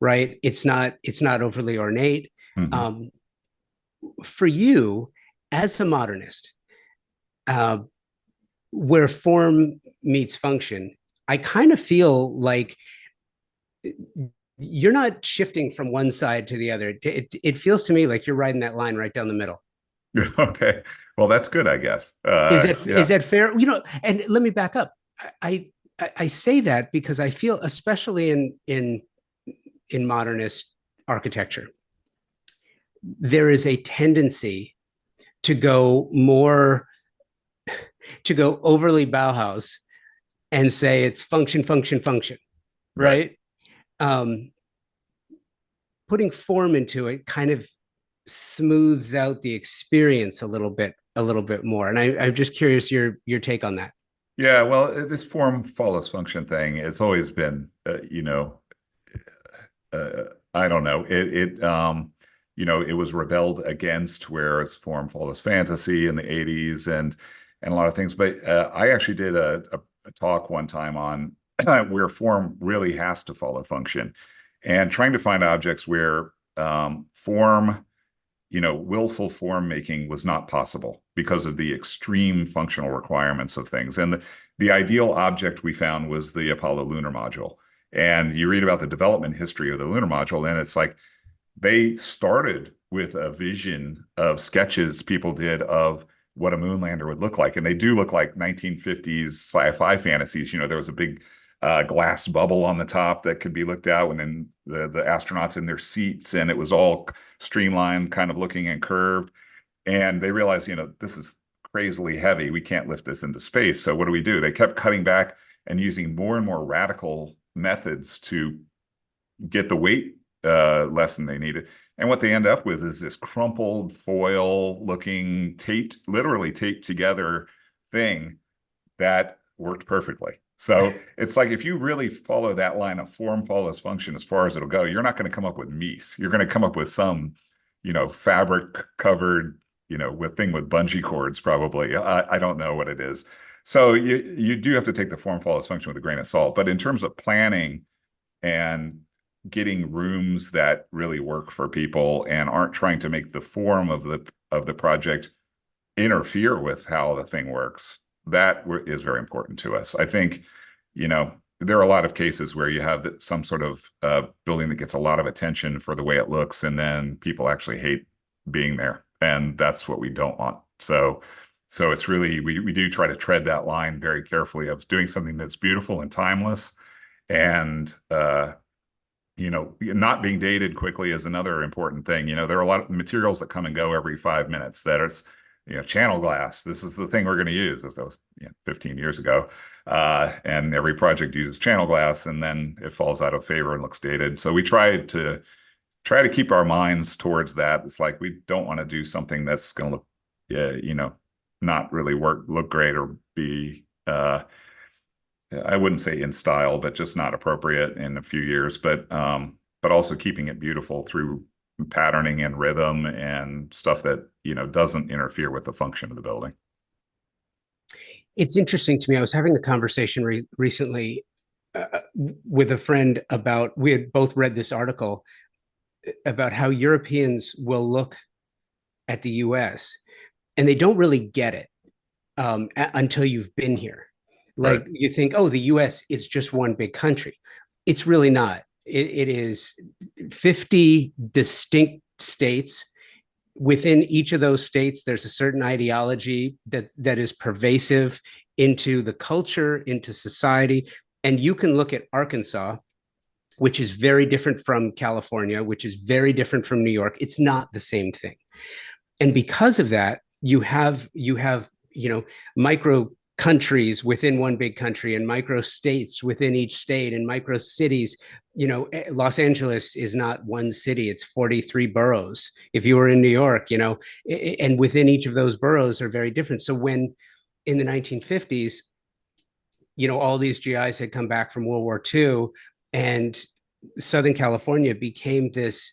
right? It's not overly ornate. Mhm. Um, for you, as a modernist, uh, where form meets function, I kind of feel like you're not shifting from one side to the other. It feels to me like you're riding that line right down the middle. Okay. Well, that's good, I guess. Is Yeah. that fair? And let me back up. I I say that because I feel, especially in modernist architecture, there is a tendency to go overly Bauhaus and say it's function, function, function, Right. right? Um, Putting form into it kind of smooths out the experience a little bit more. And I'm just curious your take on that. Yeah, well, this form follows function thing, it's always been, I don't know. It was rebelled against, whereas form follows fantasy in the 80s and a lot of things. But I actually did a talk one time on where form really has to follow function and trying to find objects where form, willful form making was not possible because of the extreme functional requirements of things. And the ideal object we found was the Apollo lunar module. And you read about the development history of the lunar module, and it's like they started with a vision of sketches people did of what a moon lander would look like. And they do look like 1950s sci-fi fantasies. There was a big glass bubble on the top that could be looked out, and then the astronauts in their seats, and it was all streamlined, kind of looking and curved. And they realized, this is crazily heavy. We can't lift this into space. So what do? They kept cutting back and using more and more radical methods to get the weight less than they needed. And what they end up with is this crumpled foil looking literally taped together thing that worked perfectly. So it's like, if you really follow that line of form follows function as far as it'll go, you're not going to come up with meese. You're going to come up with some, fabric covered, with bungee cords, probably. I don't know what it is. So you do have to take the form follows function with a grain of salt. But in terms of planning and getting rooms that really work for people and aren't trying to make the form of the project interfere with how the thing works, that is very important to us. I think, there are a lot of cases where you have some sort of building that gets a lot of attention for the way it looks, and then people actually hate being there, and that's what we don't want. So it's really, we do try to tread that line very carefully of doing something that's beautiful and timeless, and not being dated quickly is another important thing. There are a lot of materials that come and go every 5 minutes that it's, channel glass. This is the thing we're going to use. That was 15 years ago. And every project uses channel glass, and then it falls out of favor and looks dated. So we try to keep our minds towards that. It's like, we don't want to do something that's going to look, not really look great, or be, I wouldn't say in style, but just not appropriate in a few years. But also keeping it beautiful through patterning and rhythm and stuff that, doesn't interfere with the function of the building. It's interesting to me. I was having a conversation recently with a friend about, we had both read this article about how Europeans will look at the US and they don't really get it until you've been here. Like, right. You think, oh, the US is just one big country. It's really not. It is 50 distinct states. Within each of those states, there's a certain ideology that is pervasive into the culture, into society. And you can look at Arkansas, which is very different from California, which is very different from New York. It's not the same thing. And because of that, you have micro countries within one big country, and micro states within each state, and micro cities. Los Angeles is not one city, it's 43 boroughs. If you were in New York, and within each of those boroughs are very different. So when in the 1950s, all these GIs had come back from World War II, and Southern California became this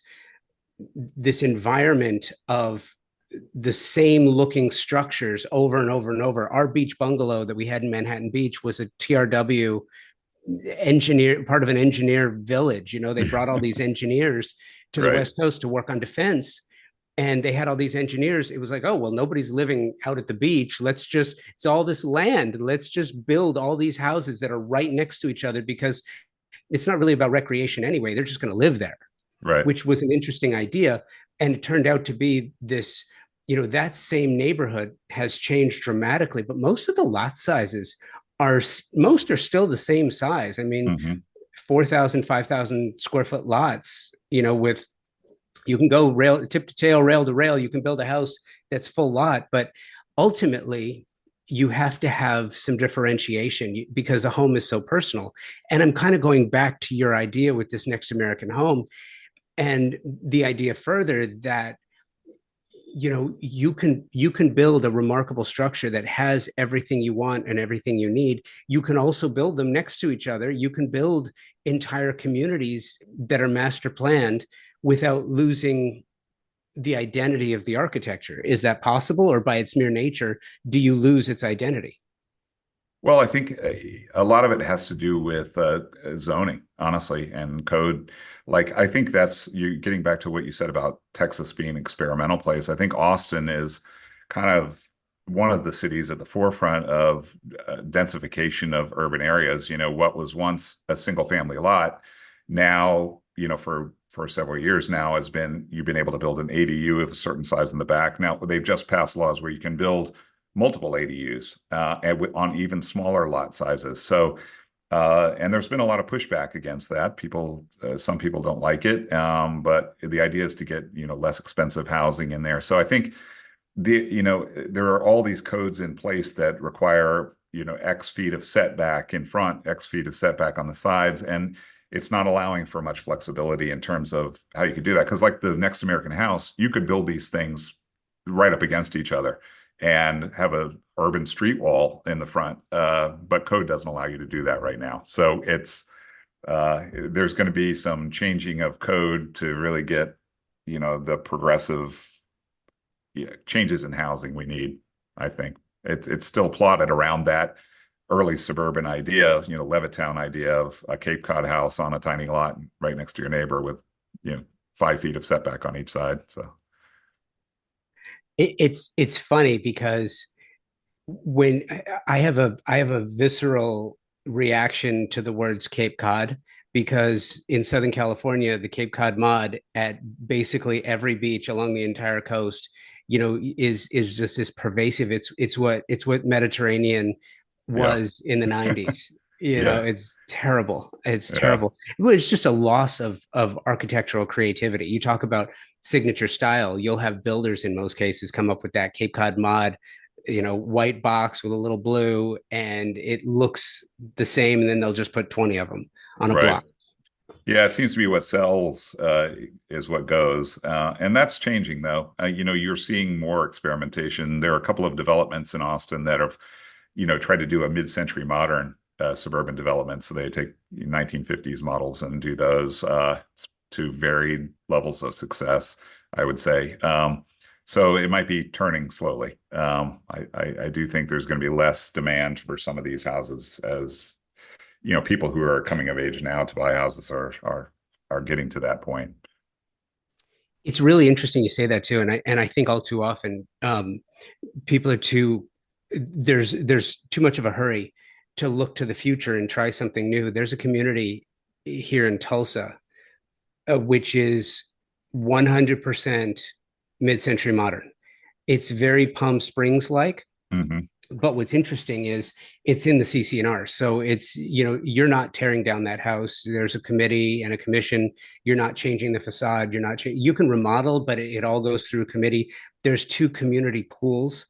environment of the same looking structures over and over and over. Our beach bungalow that we had in Manhattan Beach was a TRW part of an engineer village. They brought all these engineers to the West Coast to work on defense. And they had all these engineers. It was like, oh, well, nobody's living out at the beach. It's all this land. Let's just build all these houses that are right next to each other, because it's not really about recreation anyway. They're just going to live there. Right. Which was an interesting idea. And it turned out to be this, that same neighborhood has changed dramatically, but most of the lot sizes are still the same size. I mean, 4,000, 5,000 square foot lots, with, you can go tip to tail, rail to rail. You can build a house that's full lot, but ultimately you have to have some differentiation because a home is so personal. And I'm kind of going back to your idea with this Next American Home, and the idea further that you can build a remarkable structure that has everything you want and everything you need. You can also build them next to each other. You can build entire communities that are master planned without losing the identity of the architecture. Is that possible, or by its mere nature do you lose its identity? Well, I think a lot of it has to do with zoning, honestly, and code. Like, I think that's you getting back to what you said about Texas being an experimental place. I think Austin is kind of one of the cities at the forefront of densification of urban areas. What was once a single family lot, now, for several years now has been you've been able to build an ADU of a certain size in the back. Now they've just passed laws where you can build multiple ADUs on even smaller lot sizes. So, and there's been a lot of pushback against that. Some people don't like it, but the idea is to get less expensive housing in there. So I think there are all these codes in place that require X feet of setback in front, X feet of setback on the sides, and it's not allowing for much flexibility in terms of how you could do that. Because like the next American house, you could build these things right up against each other and have an urban street wall in the front, but code doesn't allow you to do that right now. So there's going to be some changing of code to really get the progressive changes in housing we need. I think it's still plotted around that early suburban idea, Levittown idea of a Cape Cod house on a tiny lot right next to your neighbor with 5 feet of setback on each side. So It's funny because when I have a visceral reaction to the words Cape Cod, because in Southern California, the Cape Cod mod at basically every beach along the entire coast, is just this pervasive. It's what Mediterranean yeah, was in the 90s. yeah, It's terrible. It's yeah, terrible. Well, it's just a loss of architectural creativity. You talk about signature style, you'll have builders in most cases come up with that Cape Cod mod, white box with a little blue, and it looks the same, and then they'll just put 20 of them on a right. block. Yeah, it seems to be what sells is what goes, and that's changing though. You're seeing more experimentation. There are a couple of developments in Austin that have, tried to do a mid-century modern suburban development. So they take 1950s models and do those to varied levels of success, I would say. So it might be turning slowly. I do think there's going to be less demand for some of these houses as people who are coming of age now to buy houses are getting to that point. It's really interesting you say that too, and I think all too often people are too there's too much of a hurry to look to the future and try something new. There's a community here in Tulsa, which is 100% mid-century modern. It's very Palm Springs like, Hmm. but what's interesting is it's in the CC&R. So it's, you're not tearing down that house. There's a committee and a commission. You're not changing the facade. You can remodel, but it all goes through a committee. There's two community pools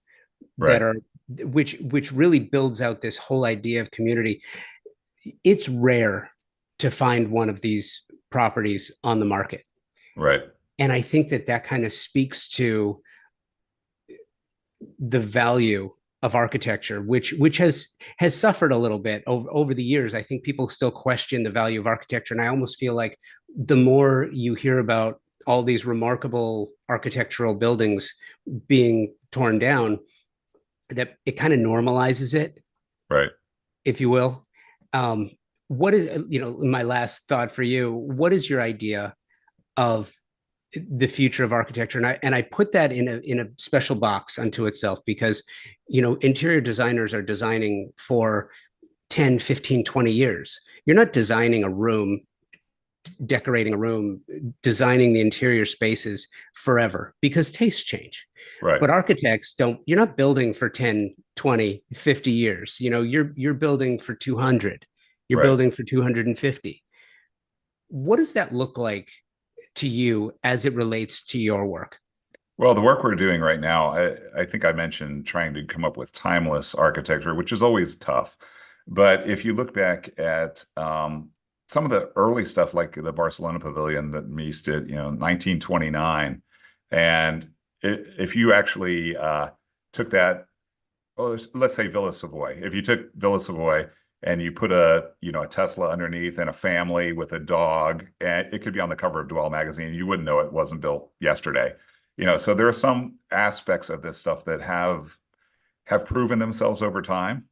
that Right, are, which really builds out this whole idea of community. It's rare to find one of these properties on the market. right, And I think that kind of speaks to the value of architecture, which has suffered a little bit over the years. I think people still question the value of architecture, and I almost feel like the more you hear about all these remarkable architectural buildings being torn down, that it kind of normalizes it, right. if you will. Um, what is, my last thought for you? What is your idea of the future of architecture? And I put that in a special box unto itself, because interior designers are designing for 10, 15, 20 years. You're not designing a room, decorating a room, designing the interior spaces forever, because tastes change. Right, But architects don't. You're not building for 10, 20, 50 years. You're building for 200. You're right. building for 250. What does that look like to you as it relates to your work? Well, the work we're doing right now, I think I mentioned trying to come up with timeless architecture, which is always tough. But if you look back at some of the early stuff, like the Barcelona Pavilion that Mies did, 1929, and if you actually took that, well, let's say Villa Savoy. If you took Villa Savoy and you put a Tesla underneath and a family with a dog, and it could be on the cover of Dwell magazine, you wouldn't know it wasn't built yesterday. So there are some aspects of this stuff that have proven themselves over time,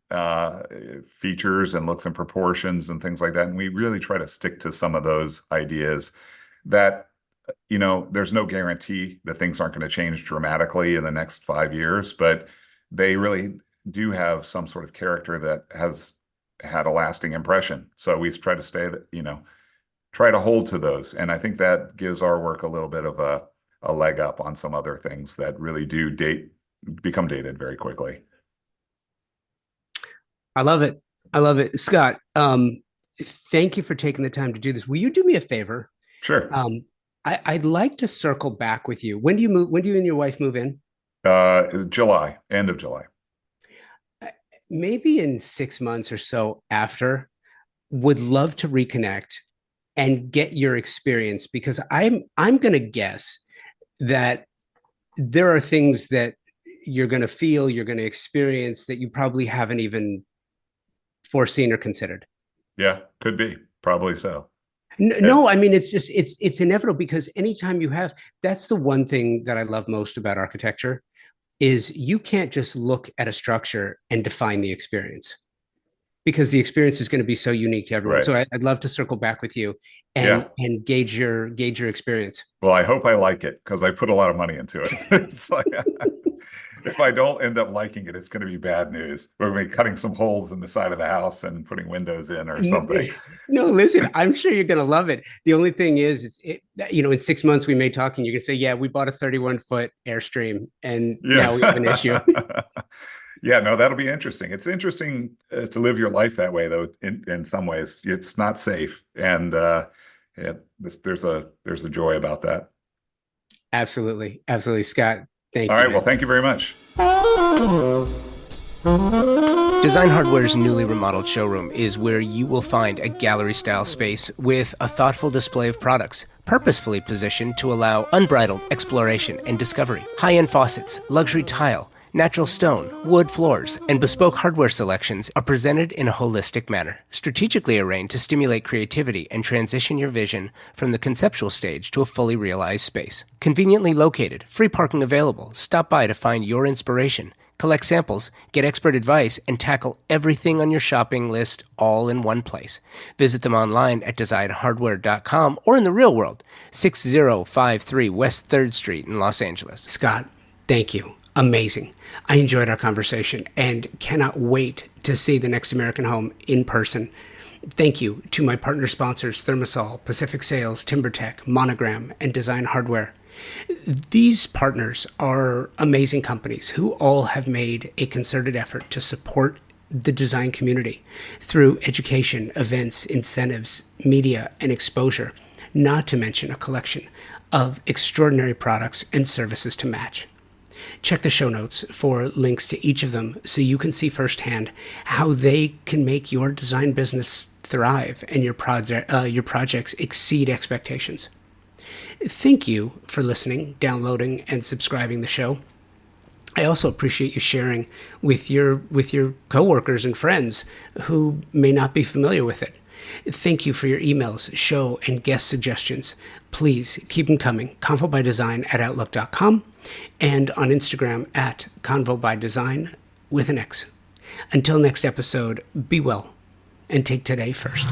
features and looks and proportions and things like that. And we really try to stick to some of those ideas that, there's no guarantee that things aren't going to change dramatically in the next 5 years, but they really do have some sort of character that has had a lasting impression. So we try to try to hold to those. And I think that gives our work a little bit of a leg up on some other things that really do become dated very quickly. I love it. I love it. Scott, thank you for taking the time to do this. Will you do me a favor? Sure. I'd like to circle back with you. When do you move? When do you and your wife move in? July, end of July. Maybe in 6 months or so after, would love to reconnect and get your experience, because I'm going to guess that there are things that you're going to feel, you're going to experience that you probably haven't even foreseen or considered. Yeah, could be. Probably so. No, I mean, it's inevitable, because anytime that's the one thing that I love most about architecture is you can't just look at a structure and define the experience, because the experience is going to be so unique to everyone. Right. So I'd love to circle back with you and gauge your experience. Well, I hope I like it, because I put a lot of money into it. It's like, if I don't end up liking it, it's going to be bad news. We're going to be cutting some holes in the side of the house and putting windows in or something. No, listen, I'm sure you're going to love it. The only thing is, in 6 months we may talk and you can say, yeah, we bought a 31-foot Airstream and now we have an issue. Yeah, no, that'll be interesting. It's interesting to live your life that way, though. In some ways, it's not safe, and there's a joy about that. Absolutely, Scott. Thank you. All right. Well, thank you very much. Design Hardware's newly remodeled showroom is where you will find a gallery-style space with a thoughtful display of products, purposefully positioned to allow unbridled exploration and discovery. High-end faucets, luxury tile, natural stone, wood floors, and bespoke hardware selections are presented in a holistic manner, strategically arranged to stimulate creativity and transition your vision from the conceptual stage to a fully realized space. Conveniently located, free parking available. Stop by to find your inspiration, collect samples, get expert advice, and tackle everything on your shopping list all in one place. Visit them online at designhardware.com or in the real world, 6053 West 3rd Street in Los Angeles. Scott, thank you. Amazing. I enjoyed our conversation and cannot wait to see the Next American Home in person. Thank you to my partner sponsors, Thermosol, Pacific Sales, TimberTech, Monogram, and Design Hardware. These partners are amazing companies who all have made a concerted effort to support the design community through education, events, incentives, media, and exposure, not to mention a collection of extraordinary products and services to match. Check the show notes for links to each of them so you can see firsthand how they can make your design business thrive and your projects exceed expectations. Thank you for listening, downloading, and subscribing the show. I also appreciate you sharing with your coworkers and friends who may not be familiar with it. Thank you for your emails, show, and guest suggestions. Please keep them coming. convobydesign@outlook.com and on Instagram at convobydesign with an X. Until next episode, be well and take today first.